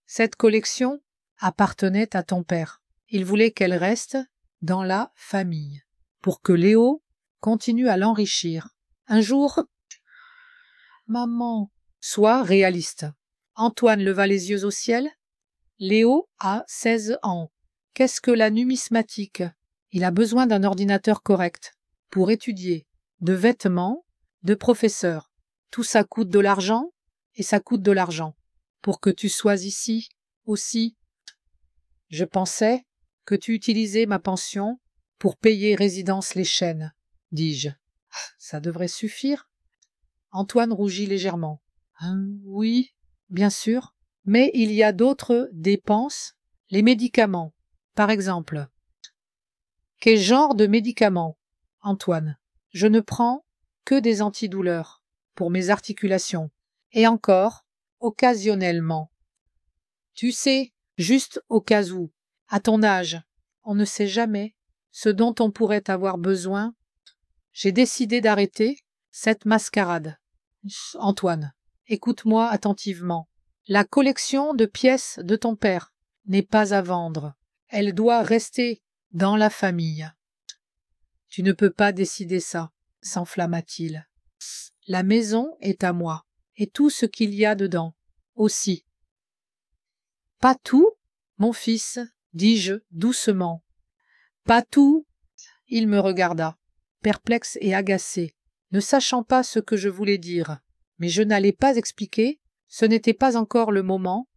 Cette collection appartenait à ton père. Il voulait qu'elle reste dans la famille, pour que Léo continue à l'enrichir. Un jour, maman, sois réaliste. Antoine leva les yeux au ciel. Léo a 16 ans. Qu'est-ce que la numismatique? Il a besoin d'un ordinateur correct pour étudier, de vêtements, de professeurs. Tout ça coûte de l'argent et ça coûte de l'argent. Pour que tu sois ici aussi. Je pensais que tu utilisais ma pension pour payer résidence les Chênes, dis-je. Ça devrait suffire. Antoine rougit légèrement. Oui, bien sûr, mais il y a d'autres dépenses. Les médicaments, par exemple. Quel genre de médicaments, Antoine? Je ne prends que des antidouleurs pour mes articulations, et encore, occasionnellement. Tu sais, juste au cas où, à ton âge, on ne sait jamais ce dont on pourrait avoir besoin. J'ai décidé d'arrêter cette mascarade. Antoine, écoute-moi attentivement. La collection de pièces de ton père n'est pas à vendre. Elle doit rester dans la famille. Tu ne peux pas décider ça, s'enflamma-t-il. La maison est à moi, et tout ce qu'il y a dedans aussi. Pas tout, mon fils, dis-je doucement. Pas tout. Il me regarda, perplexe et agacé, ne sachant pas ce que je voulais dire. Mais je n'allais pas expliquer, ce n'était pas encore le moment.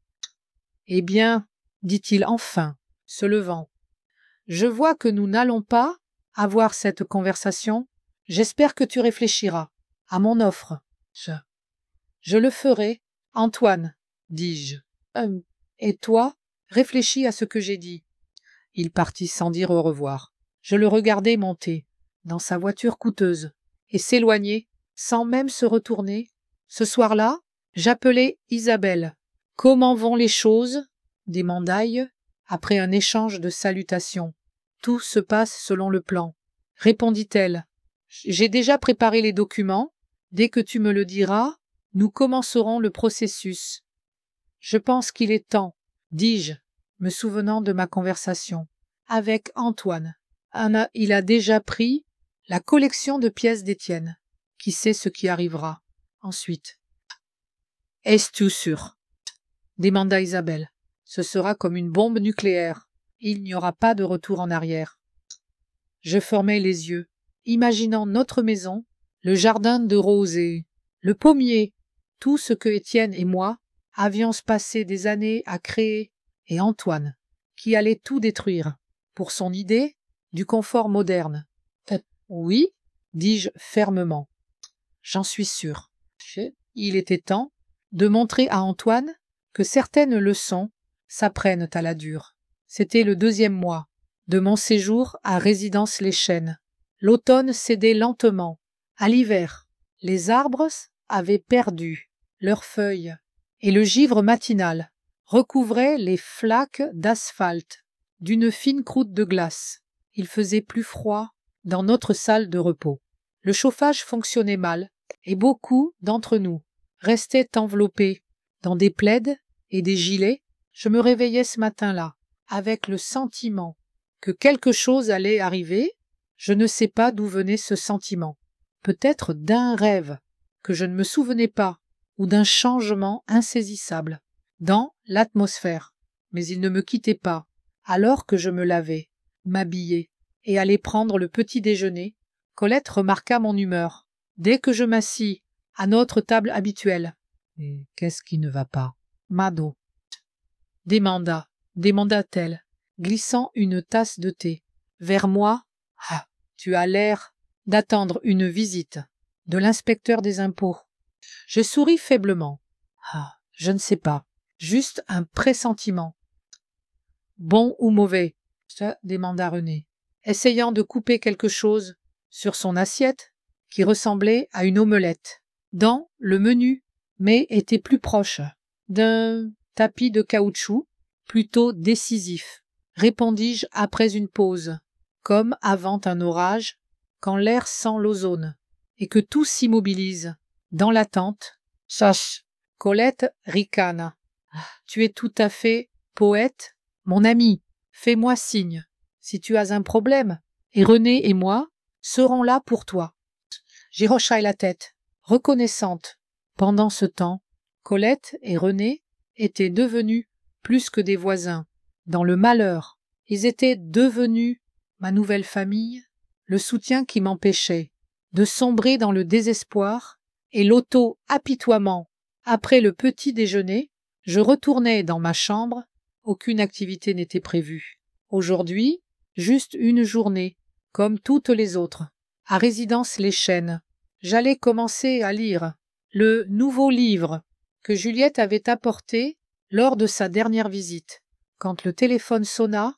Eh bien, dit-il enfin, se levant, je vois que nous n'allons pas avoir cette conversation. J'espère que tu réfléchiras à mon offre. Je le ferai, Antoine, dis-je. Et toi, réfléchis à ce que j'ai dit. Il partit sans dire au revoir. Je le regardai monter dans sa voiture coûteuse et s'éloigner sans même se retourner. Ce soir-là, j'appelai Isabelle Comment vont les choses? Demandaille, après un échange de salutations. Tout se passe selon le plan, répondit-elle. J'ai déjà préparé les documents. Dès que tu me le diras, nous commencerons le processus. Je pense qu'il est temps, dis-je, me souvenant de ma conversation avec Antoine. Il a déjà pris la collection de pièces d'Étienne. Qui sait ce qui arrivera ensuite? Es-tu sûr? Demanda Isabelle. Ce sera comme une bombe nucléaire. Il n'y aura pas de retour en arrière. Je fermai les yeux, imaginant notre maison, le jardin de roses et le pommier, tout ce que Étienne et moi avions passé des années à créer, et Antoine, qui allait tout détruire, pour son idée du confort moderne. Oui, dis-je fermement. J'en suis sûr. Il était temps de montrer à Antoine que certaines leçons s'apprennent à la dure. C'était le 2e mois de mon séjour à Résidence Les Chênes. L'automne cédait lentement. À l'hiver, les arbres avaient perdu leurs feuilles et le givre matinal recouvrait les flaques d'asphalte d'une fine croûte de glace. Il faisait plus froid dans notre salle de repos. Le chauffage fonctionnait mal et beaucoup d'entre nous restaient enveloppés dans des plaids et des gilets. Je me réveillais ce matin-là avec le sentiment que quelque chose allait arriver. Je ne sais pas d'où venait ce sentiment. Peut-être d'un rêve que je ne me souvenais pas ou d'un changement insaisissable dans l'atmosphère. Mais il ne me quittait pas alors que je me lavais, m'habillais et allais prendre le petit déjeuner. Colette remarqua mon humeur. Dès que je m'assis à notre table habituelle. Et qu'est-ce qui ne va pas? Mado. Demanda-t-elle, glissant une tasse de thé. Vers moi? Ah, tu as l'air d'attendre une visite de l'inspecteur des impôts. Je souris faiblement. Ah, je ne sais pas. Juste un pressentiment. Bon ou mauvais? Demanda René, essayant de couper quelque chose sur son assiette qui ressemblait à une omelette. Dans le menu, mais était plus proche d'un tapis de caoutchouc, plutôt décisif, répondis-je après une pause, comme avant un orage, quand l'air sent l'ozone, et que tout s'immobilise, dans l'attente. Sache, Colette ricana. Tu es tout à fait poète, mon ami, fais-moi signe, si tu as un problème, et René et moi serons là pour toi. J'y hochai la tête, reconnaissante. Pendant ce temps, Colette et René étaient devenus plus que des voisins. Dans le malheur, ils étaient devenus ma nouvelle famille, le soutien qui m'empêchait de sombrer dans le désespoir et l'auto-apitoiement. Après le petit déjeuner, je retournai dans ma chambre. Aucune activité n'était prévue. Aujourd'hui, juste une journée, comme toutes les autres, à Résidence Les Chênes. J'allais commencer à lire le nouveau livre que Juliette avait apporté lors de sa dernière visite. Quand le téléphone sonna,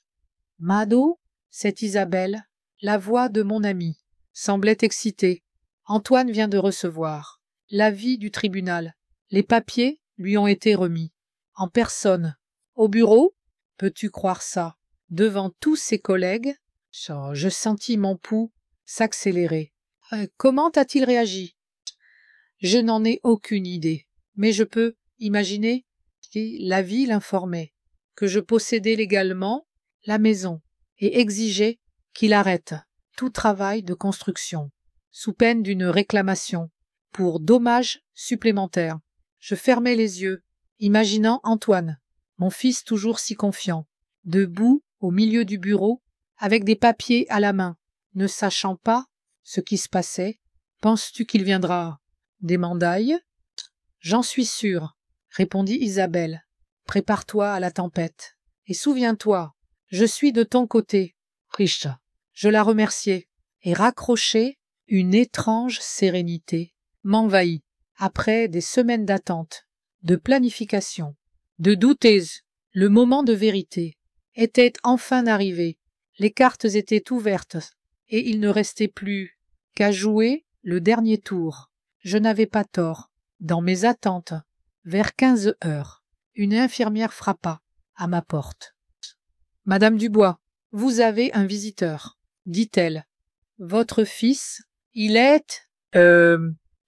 « Mado, c'est Isabelle, la voix de mon ami, semblait excitée. Antoine vient de recevoir l'avis du tribunal. Les papiers lui ont été remis. En personne. Au bureau, peux-tu croire ça? Devant tous ses collègues, je sentis mon pouls s'accélérer. Comment a-t-il réagi? Je n'en ai aucune idée, mais je peux imaginer que l'avis l'informait, que je possédais légalement la maison et exigeais qu'il arrête tout travail de construction, sous peine d'une réclamation, pour dommages supplémentaires. Je fermais les yeux, imaginant Antoine, mon fils toujours si confiant, debout au milieu du bureau, avec des papiers à la main, ne sachant pas ce qui se passait. Penses-tu qu'il viendra? Demanda-je. J'en suis sûre, répondit Isabelle. Prépare-toi à la tempête. Et souviens-toi, je suis de ton côté. Riche. Je la remerciai, et raccrochai, une étrange sérénité m'envahit, après des semaines d'attente, de planification, de douteuses. Le moment de vérité était enfin arrivé. Les cartes étaient ouvertes, et il ne restait plus qu'à jouer le dernier tour. Je n'avais pas tort. Dans mes attentes, vers 15 heures, une infirmière frappa à ma porte. « Madame Dubois, vous avez un visiteur, dit-elle. Votre fils, il est,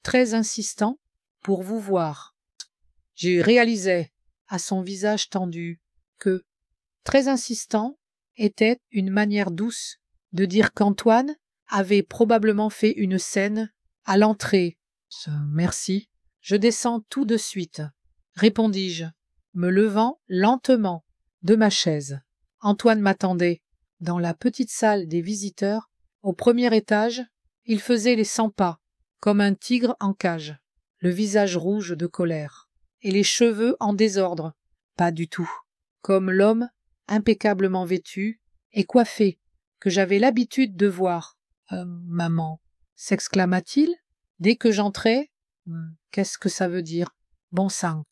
très insistant pour vous voir. » Je réalisais, à son visage tendu, que très insistant était une manière douce de dire qu'Antoine avait probablement fait une scène à l'entrée. « Merci, je descends tout de suite, » répondis-je, me levant lentement de ma chaise. Antoine m'attendait. Dans la petite salle des visiteurs, au premier étage, il faisait les 100 pas, comme un tigre en cage, le visage rouge de colère, et les cheveux en désordre. Pas du tout, comme l'homme impeccablement vêtu et coiffé que j'avais l'habitude de voir. Maman, s'exclama-t-il, dès que j'entrais. Qu'est-ce que ça veut dire? Bon sang.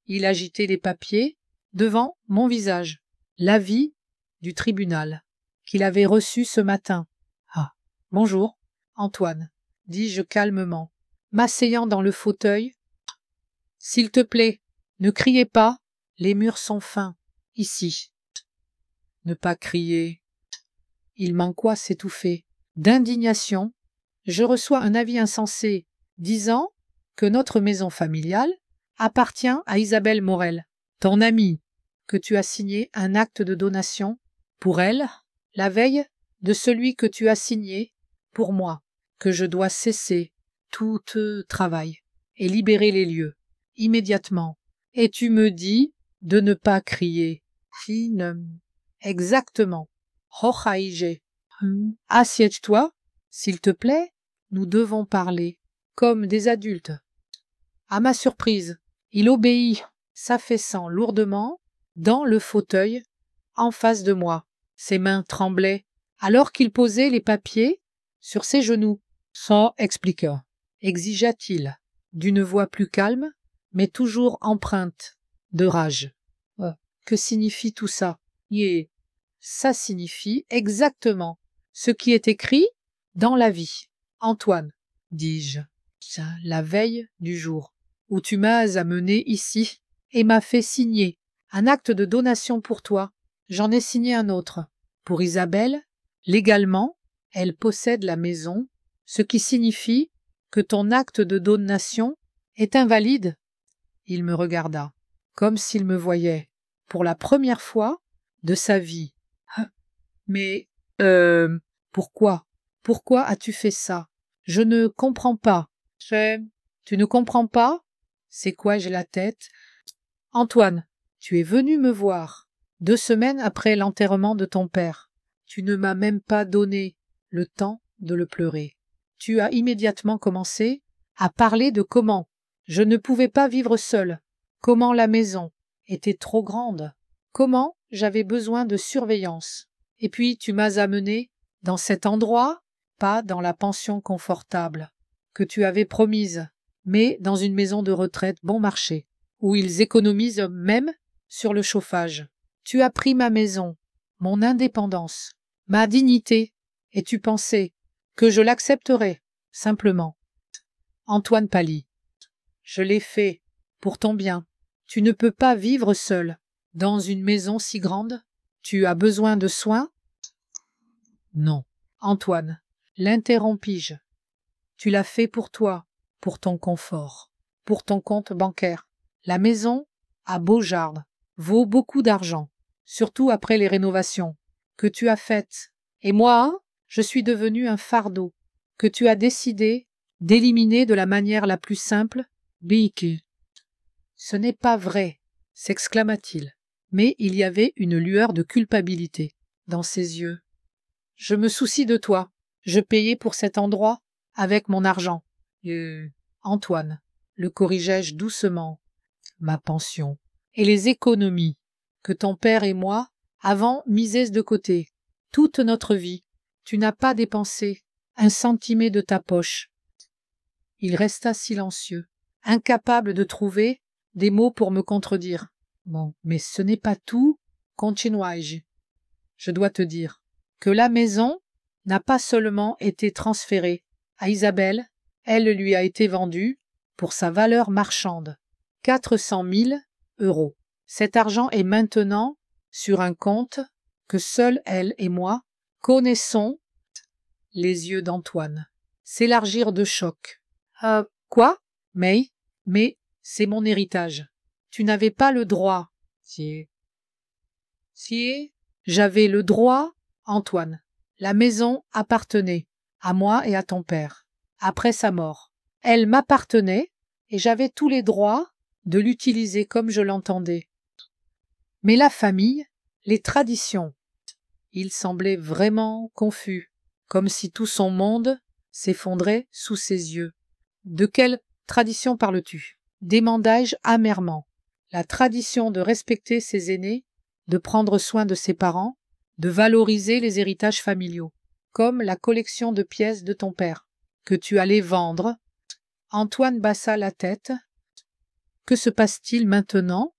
Il agitait les papiers devant mon visage. L'avis du tribunal qu'il avait reçu ce matin. Ah, bonjour, Antoine, dis-je calmement, m'asseyant dans le fauteuil. S'il te plaît, ne criez pas, les murs sont fins, ici. Ne pas crier. Il m'en quoi s'étouffer. D'indignation, je reçois un avis insensé disant que notre maison familiale appartient à Isabelle Morel, ton amie, que tu as signé un acte de donation pour elle la veille de celui que tu as signé pour moi, que je dois cesser tout travail et libérer les lieux immédiatement. Et tu me dis de ne pas crier. Exactement. Hochaïge. Assieds-toi, s'il te plaît, nous devons parler comme des adultes. À ma surprise, il obéit, s'affaissant lourdement dans le fauteuil en face de moi. Ses mains tremblaient alors qu'il posait les papiers sur ses genoux. Ça explique, exigea-t-il, d'une voix plus calme, mais toujours empreinte de rage. Que signifie tout ça? Ça signifie exactement ce qui est écrit dans l'avis. Antoine, dis-je, la veille du jour où tu m'as amené ici et m'as fait signer un acte de donation pour toi, j'en ai signé un autre. Pour Isabelle, légalement, elle possède la maison, ce qui signifie que ton acte de donation est invalide. Il me regarda, comme s'il me voyait, pour la première fois de sa vie. Mais, pourquoi? Pourquoi as-tu fait ça? Je ne comprends pas. Tu ne comprends pas? C'est quoi, j'ai la tête? Antoine, tu es venu me voir 2 semaines après l'enterrement de ton père. Tu ne m'as même pas donné le temps de le pleurer. Tu as immédiatement commencé à parler de comment je ne pouvais pas vivre seul, comment la maison était trop grande, comment j'avais besoin de surveillance. Et puis tu m'as amené dans cet endroit, pas dans la pension confortable que tu avais promise, mais dans une maison de retraite bon marché, où ils économisent même sur le chauffage. Tu as pris ma maison, mon indépendance, ma dignité, et tu pensais que je l'accepterais, simplement. Antoine pâlit. Je l'ai fait, pour ton bien. Tu ne peux pas vivre seul, dans une maison si grande. Tu as besoin de soins? Non. Antoine, l'interrompis-je. Tu l'as fait pour toi, pour ton confort, pour ton compte bancaire. La maison, à Beaujard, vaut beaucoup d'argent, surtout après les rénovations que tu as faites. Et moi, je suis devenu un fardeau que tu as décidé d'éliminer de la manière la plus simple. Biiki. Ce n'est pas vrai, s'exclama-t-il, mais il y avait une lueur de culpabilité dans ses yeux. Je me soucie de toi. Je payais pour cet endroit avec mon argent. Antoine, le corrigeai-je doucement, ma pension et les économies que ton père et moi avons misées de côté. Toute notre vie, tu n'as pas dépensé un centimètre de ta poche. Il resta silencieux, incapable de trouver des mots pour me contredire. Bon, mais ce n'est pas tout, continuai-je. Je dois te dire que la maison n'a pas seulement été transférée à Isabelle, elle lui a été vendue pour sa valeur marchande, 400 000 euros. Cet argent est maintenant sur un compte que seule elle et moi connaissons. Les yeux d'Antoine s'élargirent de choc. Quoi? Mais c'est mon héritage. Tu n'avais pas le droit. Si. J'avais le droit, Antoine. La maison appartenait à moi et à ton père. Après sa mort, elle m'appartenait et j'avais tous les droits de l'utiliser comme je l'entendais. Mais la famille, les traditions, il semblait vraiment confus, comme si tout son monde s'effondrait sous ses yeux. De quelle tradition parles-tu? Demandai-je amèrement. La tradition de respecter ses aînés, de prendre soin de ses parents, de valoriser les héritages familiaux, comme la collection de pièces de ton père, que tu allais vendre. Antoine bassa la tête. Que se passe-t-il maintenant?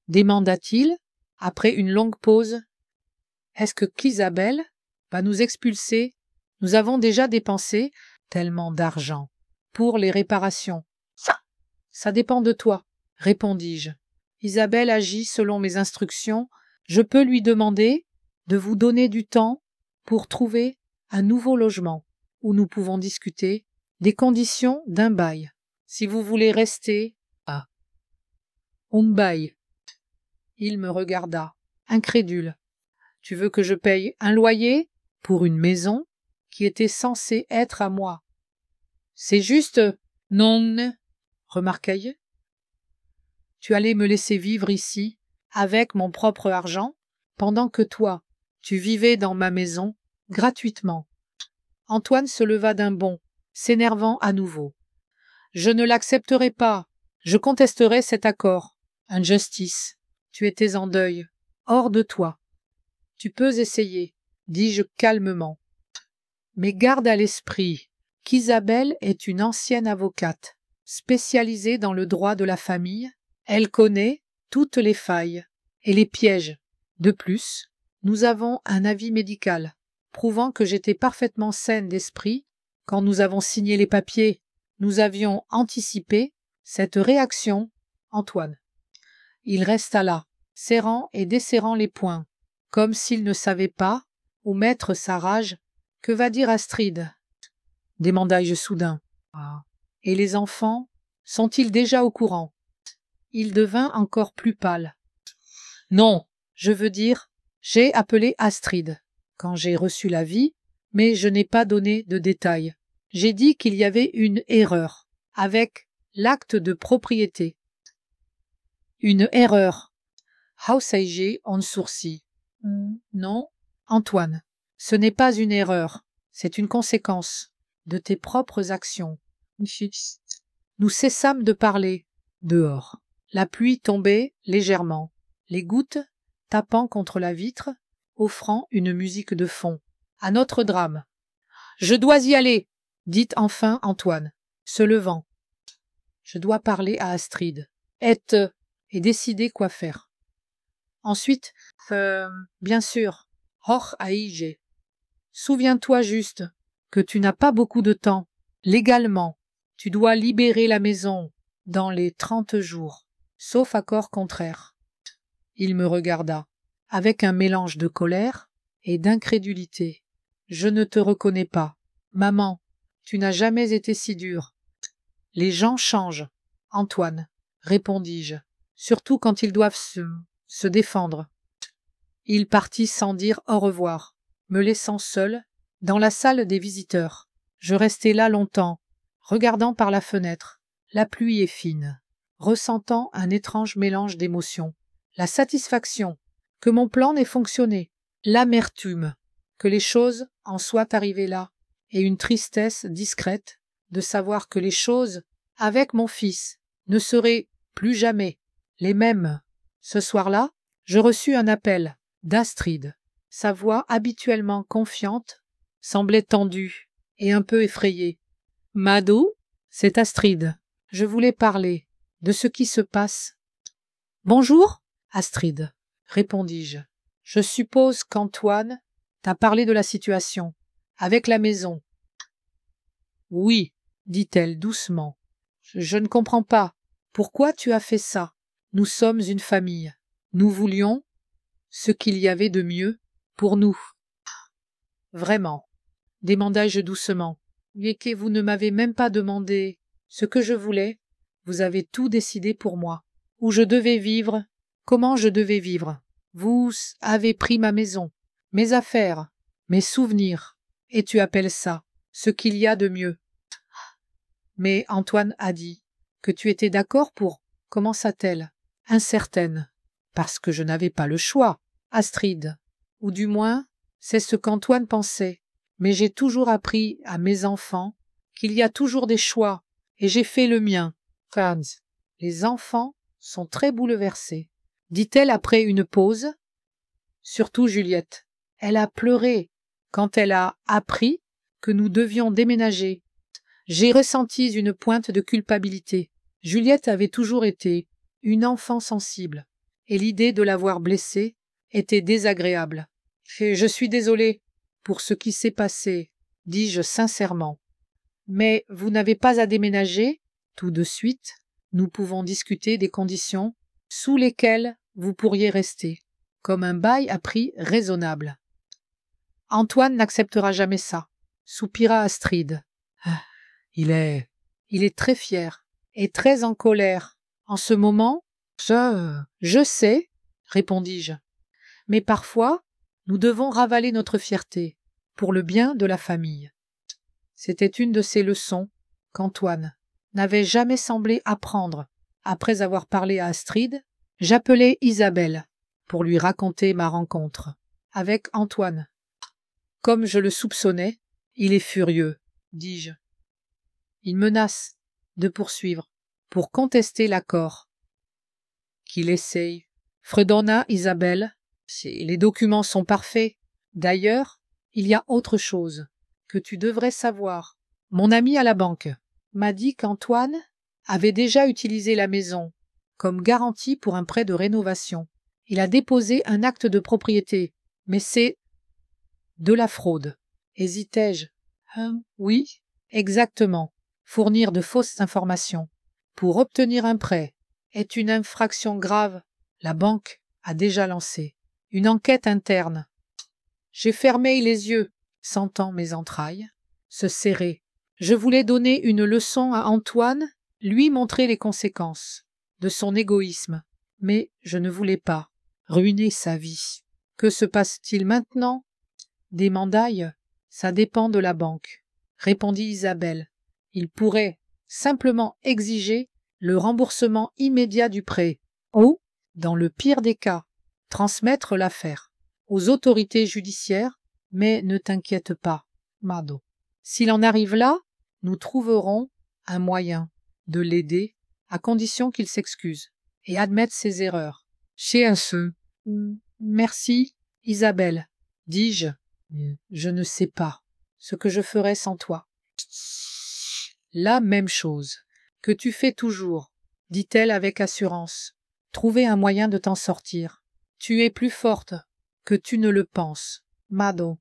Demanda-t-il, après une longue pause. Est-ce que qu'Isabelle va nous expulser? Nous avons déjà dépensé tellement d'argent pour les réparations. Ça dépend de toi, répondis-je. Isabelle agit selon mes instructions. Je peux lui demander de vous donner du temps pour trouver un nouveau logement où nous pouvons discuter des conditions d'un bail. Si vous voulez rester à bail. Il me regarda, incrédule. Tu veux que je paye un loyer pour une maison qui était censée être à moi? C'est juste, non, remarquai-je. Tu allais me laisser vivre ici, avec mon propre argent, pendant que toi, tu vivais dans ma maison, gratuitement. Antoine se leva d'un bond, s'énervant à nouveau. Je ne l'accepterai pas. Je contesterai cet accord. Injustice. Tu étais en deuil. Hors de toi. Tu peux essayer, dis-je calmement. Mais garde à l'esprit qu'Isabelle est une ancienne avocate, spécialisée dans le droit de la famille. Elle connaît toutes les failles et les pièges. De plus, nous avons un avis médical prouvant que j'étais parfaitement saine d'esprit quand nous avons signé les papiers. Nous avions anticipé cette réaction, Antoine. Il resta là, serrant et desserrant les poings, comme s'il ne savait pas où mettre sa rage. Que va dire Astrid? Demandai-je soudain. Et les enfants sont-ils déjà au courant? Il devint encore plus pâle. Non, je veux dire, j'ai appelé Astrid quand j'ai reçu l'avis, mais je n'ai pas donné de détails. J'ai dit qu'il y avait une erreur avec l'acte de propriété. Une erreur. Haussai-je en sourcil. Non, Antoine, ce n'est pas une erreur, c'est une conséquence de tes propres actions. Nous cessâmes de parler, dehors. La pluie tombait légèrement, les gouttes tapant contre la vitre, offrant une musique de fond. À notre drame. Je dois y aller, dit enfin Antoine, se levant. Je dois parler à Astrid. Et décider quoi faire. Ensuite, bien sûr, hors aige. Souviens-toi juste que tu n'as pas beaucoup de temps. Légalement, tu dois libérer la maison dans les 30 jours, sauf accord contraire. Il me regarda, avec un mélange de colère et d'incrédulité. Je ne te reconnais pas. Maman, tu n'as jamais été si dure. Les gens changent, Antoine, répondis-je, surtout quand ils doivent se défendre. Il partit sans dire au revoir, me laissant seul dans la salle des visiteurs. Je restai là longtemps, regardant par la fenêtre. La pluie est fine, ressentant un étrange mélange d'émotions. La satisfaction que mon plan n'ait fonctionné, l'amertume que les choses en soient arrivées là, et une tristesse discrète de savoir que les choses, avec mon fils, ne seraient plus jamais les mêmes. Ce soir-là, je reçus un appel d'Astrid. Sa voix, habituellement confiante, semblait tendue et un peu effrayée. « Mado, c'est Astrid. Je voulais parler de ce qui se passe. »« Bonjour, Astrid, » répondis-je. « Je suppose qu'Antoine t'a parlé de la situation, avec la maison. »« Oui, dit-elle doucement. Je ne comprends pas. Pourquoi tu as fait ça? Nous sommes une famille. Nous voulions ce qu'il y avait de mieux pour nous. Vraiment, demandai-je doucement. Et que vous ne m'avez même pas demandé ce que je voulais, vous avez tout décidé pour moi. Où je devais vivre, comment je devais vivre. Vous avez pris ma maison, mes affaires, mes souvenirs, et tu appelles ça ce qu'il y a de mieux. Mais Antoine a dit que tu étais d'accord pour, commença-t-elle, incertaine, parce que je n'avais pas le choix, Astrid, ou du moins, c'est ce qu'Antoine pensait, mais j'ai toujours appris à mes enfants qu'il y a toujours des choix, et j'ai fait le mien. Franz, les enfants sont très bouleversés, dit-elle après une pause, surtout Juliette. Elle a pleuré quand elle a appris que nous devions déménager. J'ai ressenti une pointe de culpabilité. Juliette avait toujours été une enfant sensible, et l'idée de l'avoir blessée était désagréable. Et je suis désolée pour ce qui s'est passé, dis-je sincèrement. Mais vous n'avez pas à déménager tout de suite. Nous pouvons discuter des conditions sous lesquelles vous pourriez rester, comme un bail à prix raisonnable. Antoine n'acceptera jamais ça, soupira Astrid. Il est très fier et très en colère. En ce moment, je sais, répondis-je. Mais parfois, nous devons ravaler notre fierté pour le bien de la famille. C'était une de ces leçons qu'Antoine n'avait jamais semblé apprendre. Après avoir parlé à Astrid, j'appelai Isabelle pour lui raconter ma rencontre avec Antoine. Comme je le soupçonnais, il est furieux, dis-je. Il menace de poursuivre pour contester l'accord. Qu'il essaye, fredonna Isabelle. Les documents sont parfaits. D'ailleurs, il y a autre chose que tu devrais savoir. Mon ami à la banque m'a dit qu'Antoine avait déjà utilisé la maison comme garantie pour un prêt de rénovation. Il a déposé un acte de propriété, mais c'est de la fraude. Hésitai-je. Oui, exactement. Fournir de fausses informations pour obtenir un prêt est une infraction grave. La banque a déjà lancé une enquête interne. J'ai fermé les yeux, sentant mes entrailles se serrer. Je voulais donner une leçon à Antoine, lui montrer les conséquences de son égoïsme, mais je ne voulais pas ruiner sa vie. Que se passe-t-il maintenant? Des mandailles, ça dépend de la banque, répondit Isabelle. Il pourrait simplement exiger le remboursement immédiat du prêt ou, dans le pire des cas, transmettre l'affaire aux autorités judiciaires, mais ne t'inquiète pas, Mado. S'il en arrive là, nous trouverons un moyen de l'aider à condition qu'il s'excuse et admette ses erreurs. Chez un seul. Merci, Isabelle, dis-je. Je ne sais pas ce que je ferais sans toi. La même chose que tu fais toujours, dit-elle avec assurance. Trouver un moyen de t'en sortir. Tu es plus forte que tu ne le penses, Mado.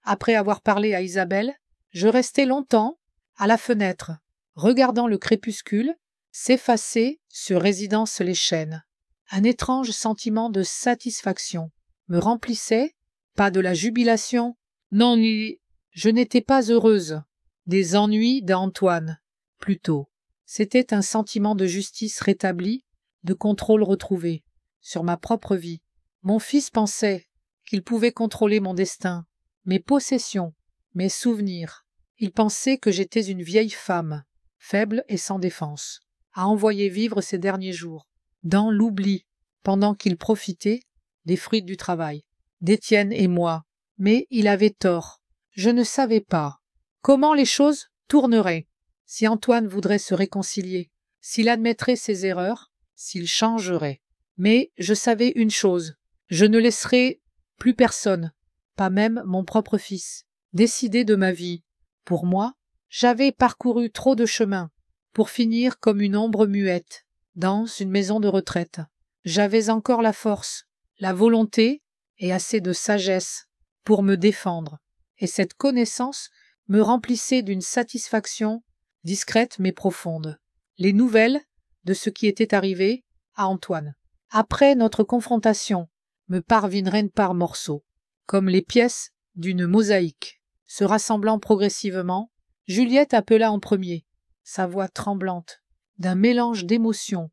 Après avoir parlé à Isabelle, je restai longtemps à la fenêtre, regardant le crépuscule s'effacer sur Résidence-les-Chênes. Un étrange sentiment de satisfaction me remplissait, pas de la jubilation, non, je n'étais pas heureuse, des ennuis d'Antoine, plutôt. C'était un sentiment de justice rétablie, de contrôle retrouvé, sur ma propre vie. Mon fils pensait qu'il pouvait contrôler mon destin, mes possessions, mes souvenirs. Il pensait que j'étais une vieille femme, faible et sans défense, à envoyer vivre ses derniers jours, dans l'oubli, pendant qu'il profitait des fruits du travail, d'Étienne et moi. Mais il avait tort. Je ne savais pas comment les choses tourneraient. Si Antoine voudrait se réconcilier, s'il admettrait ses erreurs, s'il changerait. Mais je savais une chose, je ne laisserai plus personne, pas même mon propre fils, décider de ma vie. Pour moi, j'avais parcouru trop de chemin pour finir comme une ombre muette dans une maison de retraite. J'avais encore la force, la volonté et assez de sagesse pour me défendre, et cette connaissance me remplissait d'une satisfaction discrète mais profonde. Les nouvelles de ce qui était arrivé à Antoine. Après notre confrontation, me parvinrent par morceaux, comme les pièces d'une mosaïque. Se rassemblant progressivement, Juliette appela en premier, sa voix tremblante, d'un mélange d'émotions.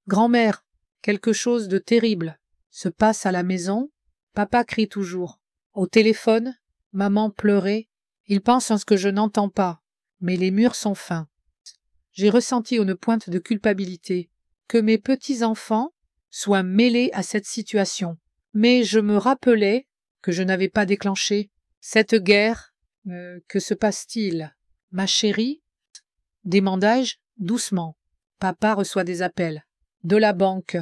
Grand-mère, quelque chose de terrible se passe à la maison. Papa crie toujours. Au téléphone, maman pleurait. Il pense à ce que je n'entends pas, mais les murs sont fins. J'ai ressenti une pointe de culpabilité, que mes petits-enfants soient mêlés à cette situation. Mais je me rappelais que je n'avais pas déclenché cette guerre. Que se passe-t-il? Ma chérie? Demandai-je doucement. Papa reçoit des appels. De la banque.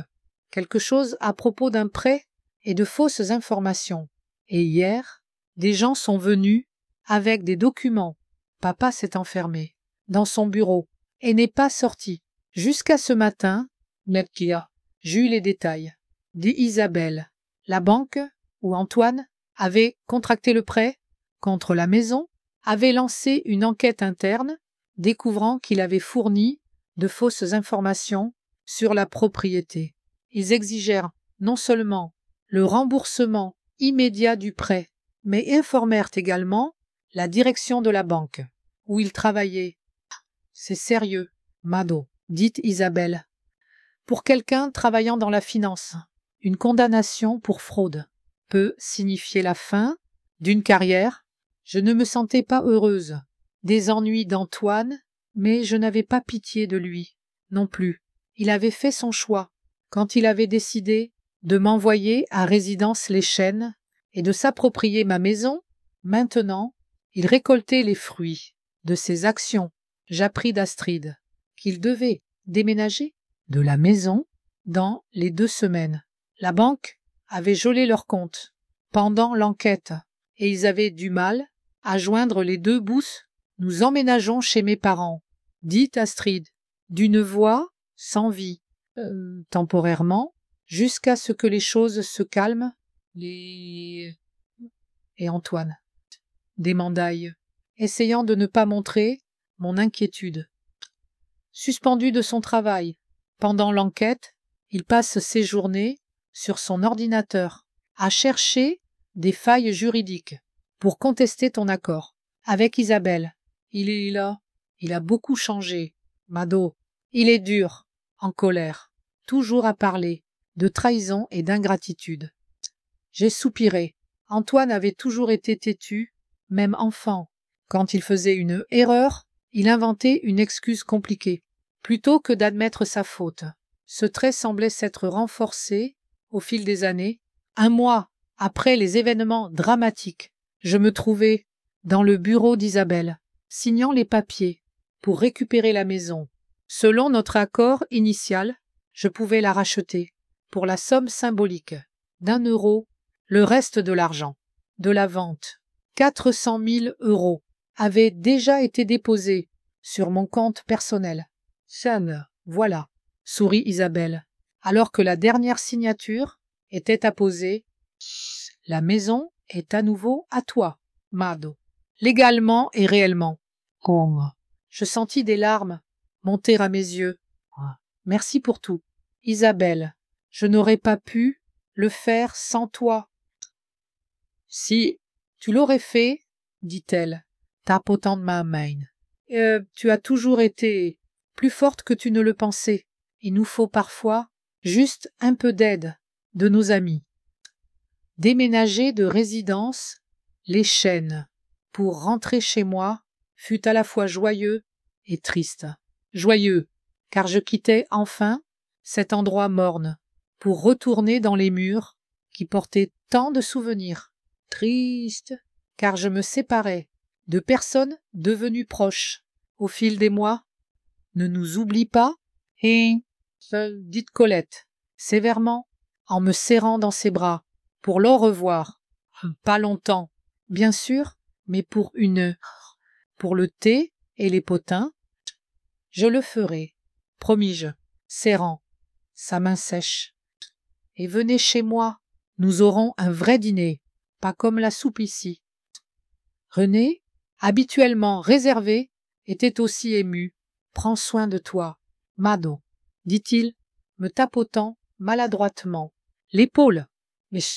Quelque chose à propos d'un prêt et de fausses informations. Et hier, des gens sont venus avec des documents. Papa s'est enfermé dans son bureau et n'est pas sorti. Jusqu'à ce matin, Melchior, j'eus les détails. Dit Isabelle. La banque, où Antoine avait contracté le prêt contre la maison, avait lancé une enquête interne, découvrant qu'il avait fourni de fausses informations sur la propriété. Ils exigèrent non seulement le remboursement immédiat du prêt, mais informèrent également la direction de la banque, où ils travaillaient. C'est sérieux, Mado, dit Isabelle. Pour quelqu'un travaillant dans la finance, une condamnation pour fraude peut signifier la fin d'une carrière. Je ne me sentais pas heureuse des ennuis d'Antoine, mais je n'avais pas pitié de lui non plus. Il avait fait son choix quand il avait décidé de m'envoyer à Résidence les Chênes et de s'approprier ma maison. Maintenant, il récoltait les fruits de ses actions. J'appris d'Astrid qu'il devait déménager de la maison dans les 2 semaines. La banque avait gelé leurs comptes pendant l'enquête et ils avaient du mal à joindre les 2 bouts. Nous emménageons chez mes parents, dit Astrid, d'une voix sans vie, temporairement, jusqu'à ce que les choses se calment. Et Antoine, demandai-je, essayant de ne pas montrer mon inquiétude. Suspendu de son travail, pendant l'enquête, il passe ses journées sur son ordinateur à chercher des failles juridiques pour contester ton accord avec Isabelle. Il a beaucoup changé, Mado. Il est dur, en colère, toujours à parler de trahison et d'ingratitude. J'ai soupiré. Antoine avait toujours été têtu, même enfant. Quand il faisait une erreur, il inventait une excuse compliquée, plutôt que d'admettre sa faute. Ce trait semblait s'être renforcé au fil des années. 1 mois après les événements dramatiques, je me trouvais dans le bureau d'Isabelle, signant les papiers pour récupérer la maison. Selon notre accord initial, je pouvais la racheter pour la somme symbolique d'1 euro, le reste de l'argent de la vente. 400 000 € avaient déjà été déposés sur mon compte personnel. Tiens, voilà, sourit Isabelle, alors que la dernière signature était apposée. La maison est à nouveau à toi, Mado, légalement et réellement. Je sentis des larmes monter à mes yeux. Merci pour tout. Isabelle, je n'aurais pas pu le faire sans toi. Si tu l'aurais fait, dit-elle, tapotant de ma main. Tu as toujours été plus forte que tu ne le pensais. Il nous faut parfois juste un peu d'aide de nos amis. Déménager de résidence les Chênes pour rentrer chez moi fut à la fois joyeux et triste. Joyeux, car je quittais enfin cet endroit morne pour retourner dans les murs qui portaient tant de souvenirs. Triste, car je me séparais de personnes devenues proches au fil des mois. Ne nous oublie pas, et dit Colette, sévèrement, en me serrant dans ses bras, pour l'au revoir. Pas longtemps, bien sûr, mais pour une heure. Pour le thé et les potins, je le ferai, promis-je, serrant sa main sèche. Et venez chez moi, nous aurons un vrai dîner, pas comme la soupe ici. René, habituellement réservé, était aussi ému. Prends soin de toi, Mado, dit-il, me tapotant maladroitement l'épaule.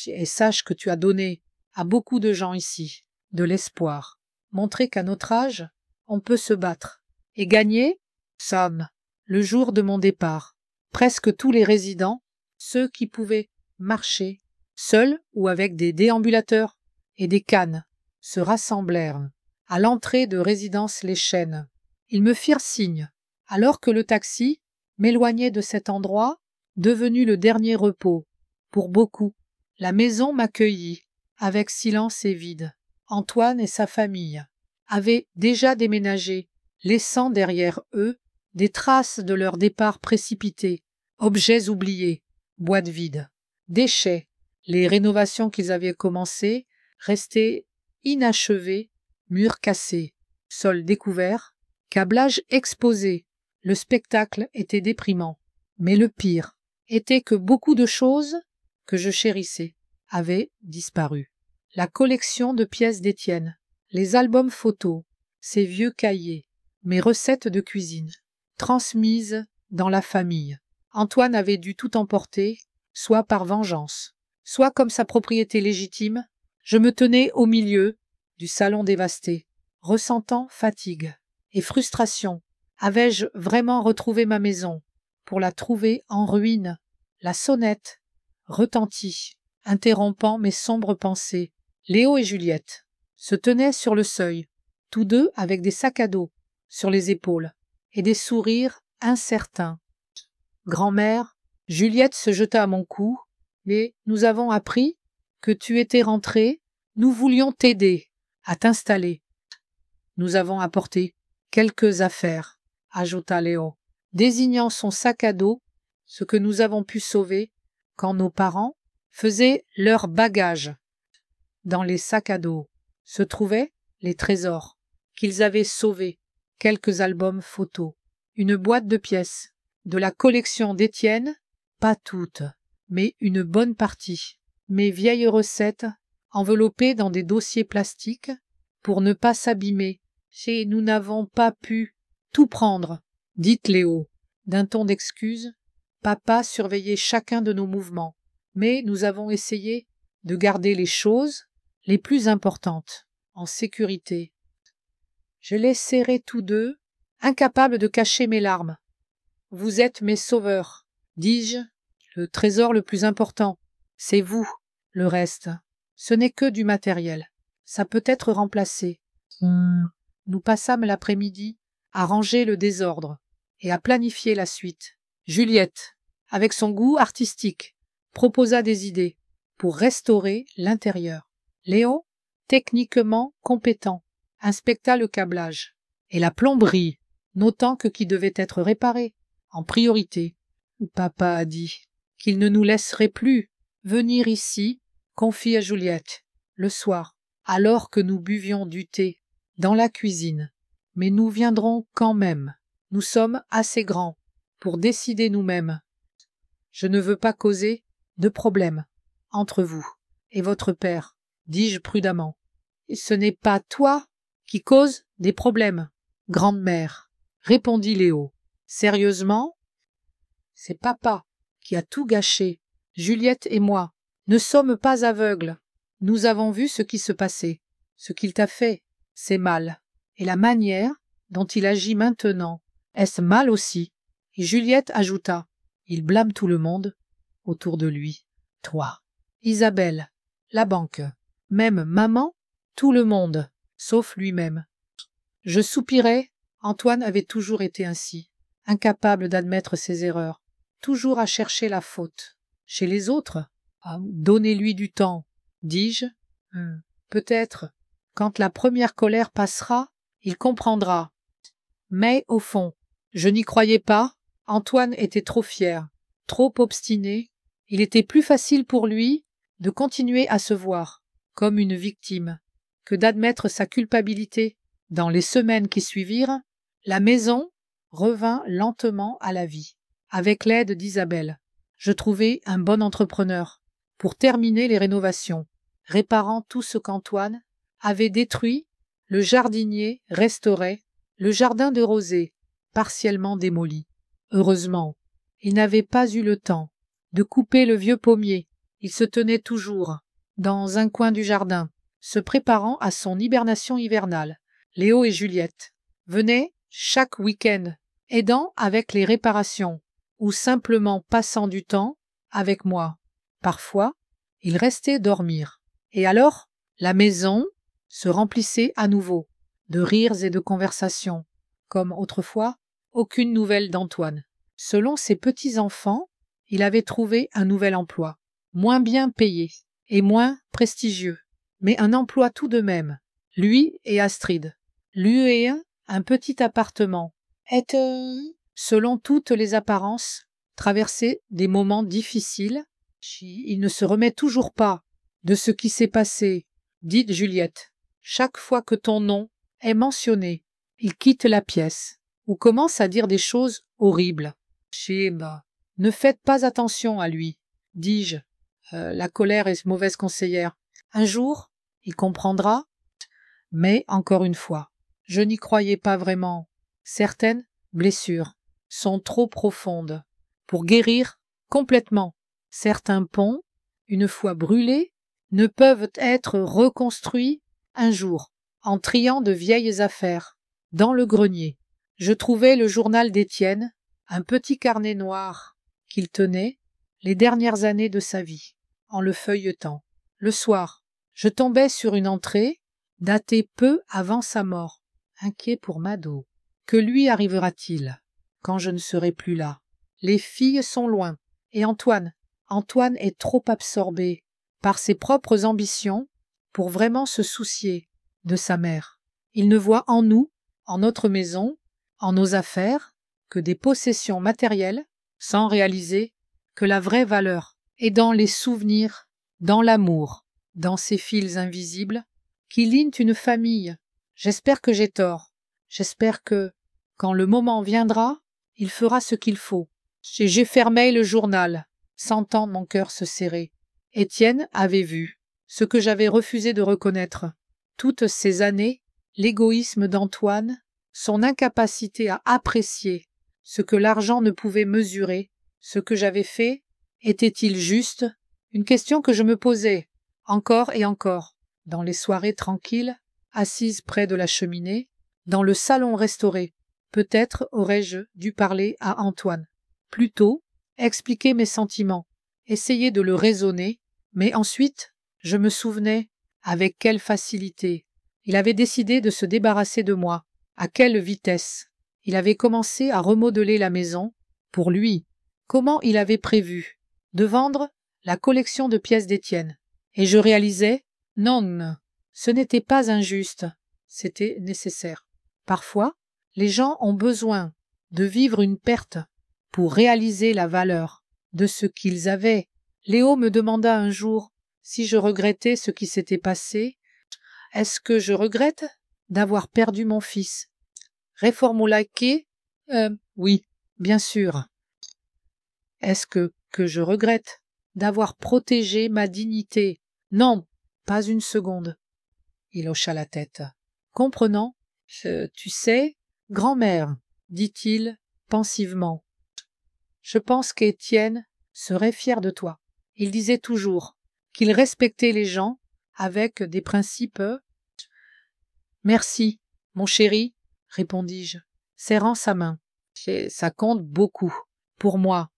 Et sache que tu as donné à beaucoup de gens ici de l'espoir. Montrer qu'à notre âge, on peut se battre. Et gagner, somme, le jour de mon départ. Presque tous les résidents, ceux qui pouvaient marcher, seuls ou avec des déambulateurs et des cannes, se rassemblèrent à l'entrée de résidence Les Chênes. Ils me firent signe, alors que le taxi m'éloignait de cet endroit, devenu le dernier repos. Pour beaucoup, la maison m'accueillit, avec silence et vide. Antoine et sa famille avaient déjà déménagé, laissant derrière eux des traces de leur départ précipité, objets oubliés, boîtes vides, déchets, les rénovations qu'ils avaient commencées, restées inachevées, murs cassés, sol découvert, câblage exposé. Le spectacle était déprimant. Mais le pire était que beaucoup de choses que je chérissais avaient disparu. La collection de pièces d'Étienne, les albums photos, ses vieux cahiers, mes recettes de cuisine, transmises dans la famille. Antoine avait dû tout emporter, soit par vengeance, soit comme sa propriété légitime. Je me tenais au milieu du salon dévasté, ressentant fatigue et frustration. Avais-je vraiment retrouvé ma maison pour la trouver en ruine? La sonnette retentit, interrompant mes sombres pensées. Léo et Juliette se tenaient sur le seuil, tous deux avec des sacs à dos sur les épaules et des sourires incertains. Grand-mère, Juliette se jeta à mon cou, mais nous avons appris que tu étais rentrée, nous voulions t'aider à t'installer. Nous avons apporté quelques affaires, ajouta Léo, désignant son sac à dos, ce que nous avons pu sauver quand nos parents faisaient leur bagage. Dans les sacs à dos se trouvaient les trésors qu'ils avaient sauvés, quelques albums photos, une boîte de pièces, de la collection d'Étienne, pas toutes, mais une bonne partie, mes vieilles recettes enveloppées dans des dossiers plastiques pour ne pas s'abîmer, et nous n'avons pas pu tout prendre, dit Léo, d'un ton d'excuse. Papa surveillait chacun de nos mouvements, mais nous avons essayé de garder les choses les plus importantes en sécurité. Je les serrai tous deux, incapable de cacher mes larmes. Vous êtes mes sauveurs, dis-je, le trésor le plus important, c'est vous, le reste. Ce n'est que du matériel, ça peut être remplacé. Nous passâmes l'après-midi à ranger le désordre et à planifier la suite. Juliette, avec son goût artistique, proposa des idées pour restaurer l'intérieur. Léon, techniquement compétent, inspecta le câblage et la plomberie, notant que qui devait être réparé en priorité. Papa a dit qu'il ne nous laisserait plus venir ici, confie à Juliette, le soir, alors que nous buvions du thé dans la cuisine. Mais nous viendrons quand même. Nous sommes assez grands pour décider nous-mêmes. Je ne veux pas causer de problème entre vous et votre père, dis-je prudemment. Et ce n'est pas toi qui cause des problèmes, grande-mère, répondit Léo. Sérieusement, c'est papa qui a tout gâché. Juliette et moi ne sommes pas aveugles. Nous avons vu ce qui se passait. Ce qu'il t'a fait, c'est mal. Et la manière dont il agit maintenant, est-ce mal aussi? Et Juliette ajouta, il blâme tout le monde autour de lui. Toi, Isabelle, la banque, même maman, tout le monde, sauf lui-même. Je soupirais, Antoine avait toujours été ainsi, incapable d'admettre ses erreurs, toujours à chercher la faute. Chez les autres, donnez-lui du temps, dis-je. Peut-être, quand la première colère passera, il comprendra. Mais, au fond, je n'y croyais pas. Antoine était trop fier, trop obstiné. Il était plus facile pour lui de continuer à se voir comme une victime que d'admettre sa culpabilité. Dans les semaines qui suivirent, la maison revint lentement à la vie. Avec l'aide d'Isabelle, je trouvai un bon entrepreneur pour terminer les rénovations, réparant tout ce qu'Antoine avait détruit, le jardinier restauré, le jardin de rosée partiellement démoli. Heureusement, Il n'avait pas eu le temps de couper le vieux pommier. Il se tenait toujours dans un coin du jardin, se préparant à son hibernation hivernale. Léo et Juliette venaient chaque week-end, aidant avec les réparations, ou simplement passant du temps avec moi. Parfois, ils restaient dormir. Et alors, la maison se remplissait à nouveau de rires et de conversations. Comme autrefois, aucune nouvelle d'Antoine. Selon ses petits-enfants, il avait trouvé un nouvel emploi, moins bien payé et moins prestigieux, mais un emploi tout de même, lui et Astrid. Lui et un petit appartement. Selon toutes les apparences, traversaient des moments difficiles. Il ne se remet toujours pas de ce qui s'est passé, dit Juliette. Chaque fois que ton nom est mentionné, il quitte la pièce ou commence à dire des choses horribles. Ne faites pas attention à lui, dis-je. La colère est mauvaise conseillère. Un jour, il comprendra, mais encore une fois, je n'y croyais pas vraiment. Certaines blessures sont trop profondes pour guérir complètement. Certains ponts, une fois brûlés, ne peuvent être reconstruits un jour, en triant de vieilles affaires. Dans le grenier, je trouvai le journal d'Étienne, un petit carnet noir qu'il tenait les dernières années de sa vie, en le feuilletant. Le soir, je tombais sur une entrée datée peu avant sa mort. Inquiet pour Mado. Que lui arrivera-t-il quand je ne serai plus là? Les filles sont loin. Et Antoine est trop absorbé par ses propres ambitions pour vraiment se soucier de sa mère. Il ne voit en nous, en notre maison, en nos affaires, que des possessions matérielles, sans réaliser que la vraie valeur est dans les souvenirs, dans l'amour, dans ces fils invisibles qui lient une famille. J'espère que j'ai tort. J'espère que, quand le moment viendra, il fera ce qu'il faut. J'ai fermé le journal, sentant mon cœur se serrer. Étienne avait vu ce que j'avais refusé de reconnaître. Toutes ces années, l'égoïsme d'Antoine, son incapacité à apprécier ce que l'argent ne pouvait mesurer, ce que j'avais fait, était-il juste? Une question que je me posais, encore et encore, dans les soirées tranquilles, assise près de la cheminée, dans le salon restauré. Peut-être aurais-je dû parler à Antoine. Plutôt, expliquer mes sentiments, essayer de le raisonner, mais ensuite, je me souvenais avec quelle facilité. Il avait décidé de se débarrasser de moi. À quelle vitesse. Il avait commencé à remodeler la maison, pour lui. Comment il avait prévu de vendre la collection de pièces d'Étienne. Et je réalisais, non, ce n'était pas injuste, c'était nécessaire. Parfois, les gens ont besoin de vivre une perte pour réaliser la valeur de ce qu'ils avaient. Léo me demanda un jour si je regrettais ce qui s'était passé. Est-ce que je regrette d'avoir perdu mon fils? Reformulaqué, oui, bien sûr. Est-ce que je regrette d'avoir protégé ma dignité? Non, pas une seconde. Il hocha la tête. Comprenant, tu sais, grand-mère, dit-il pensivement, je pense qu'Étienne serait fier de toi. Il disait toujours qu'il respectait les gens avec des principes. Merci, mon chéri, répondis-je, serrant sa main. Ça compte beaucoup, pour moi.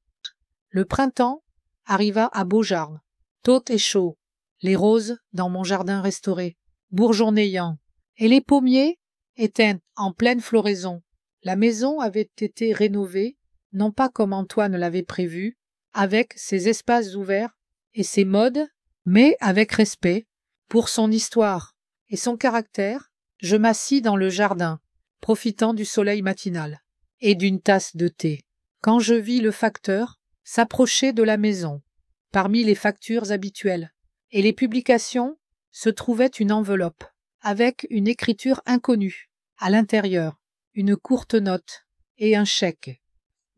Le printemps arriva à Beaujard, tôt et chaud, les roses dans mon jardin restauré, bourgeonnayant, et les pommiers étaient en pleine floraison. La maison avait été rénovée, non pas comme Antoine l'avait prévu, avec ses espaces ouverts et ses modes, mais avec respect pour son histoire et son caractère. Je m'assis dans le jardin, profitant du soleil matinal et d'une tasse de thé, quand je vis le facteur s'approcher de la maison. Parmi les factures habituelles et les publications se trouvait une enveloppe avec une écriture inconnue. À l'intérieur, une courte note et un chèque.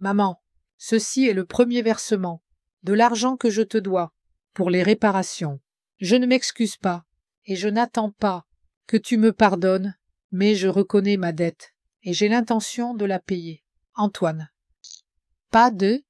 Maman, ceci est le premier versement de l'argent que je te dois pour les réparations. Je ne m'excuse pas et je n'attends pas que tu me pardonnes, mais je reconnais ma dette et j'ai l'intention de la payer. Antoine. Pas de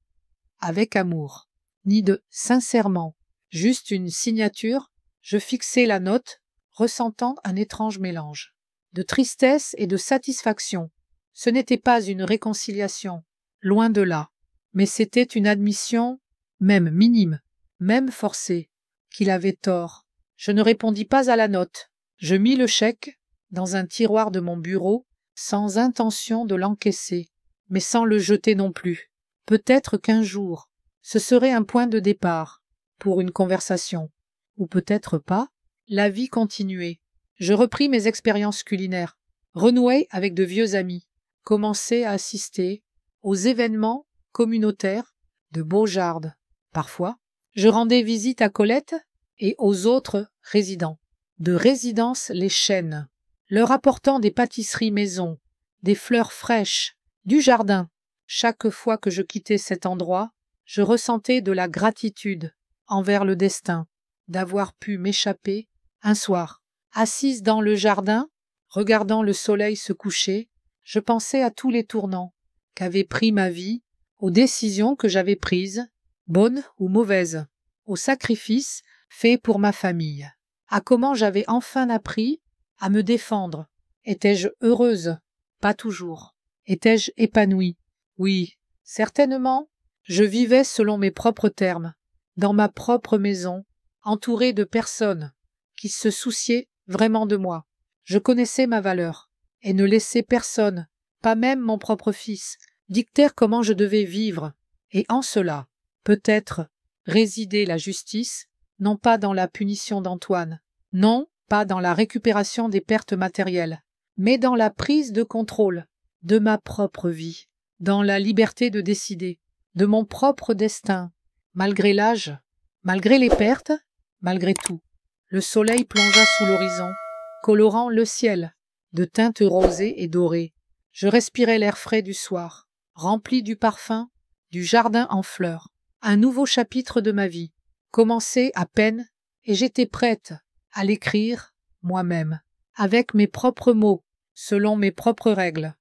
avec amour, ni de sincèrement, juste une signature. Je fixai la note, ressentant un étrange mélange de tristesse et de satisfaction. Ce n'était pas une réconciliation, loin de là, mais c'était une admission, même minime, même forcée, qu'il avait tort. Je ne répondis pas à la note. Je mis le chèque dans un tiroir de mon bureau, sans intention de l'encaisser, mais sans le jeter non plus. Peut-être qu'un jour, ce serait un point de départ pour une conversation, ou peut-être pas. La vie continuait. Je repris mes expériences culinaires, renouai avec de vieux amis, commençai à assister aux événements communautaires de Beaujarde. Parfois, je rendais visite à Colette et aux autres résidents. De résidence les Chênes, leur apportant des pâtisseries maison, des fleurs fraîches, du jardin. Chaque fois que je quittais cet endroit, je ressentais de la gratitude envers le destin d'avoir pu m'échapper un soir. Assise dans le jardin, regardant le soleil se coucher, je pensais à tous les tournants qu'avait pris ma vie, aux décisions que j'avais prises, bonnes ou mauvaises, aux sacrifices faits pour ma famille, à comment j'avais enfin appris à me défendre. Étais-je heureuse? Pas toujours. Étais-je épanouie? Oui, certainement. Je vivais selon mes propres termes, dans ma propre maison, entourée de personnes qui se souciaient vraiment de moi. Je connaissais ma valeur, et ne laissais personne, pas même mon propre fils, dicter comment je devais vivre, et en cela, peut-être, résidait la justice, non pas dans la punition d'Antoine, non pas dans la récupération des pertes matérielles, mais dans la prise de contrôle de ma propre vie, dans la liberté de décider, de mon propre destin, malgré l'âge, malgré les pertes, malgré tout. Le soleil plongea sous l'horizon, colorant le ciel de teintes rosées et dorées. Je respirais l'air frais du soir, rempli du parfum du jardin en fleurs. Un nouveau chapitre de ma vie commençait à peine, et j'étais prête à l'écrire moi-même, avec mes propres mots, selon mes propres règles.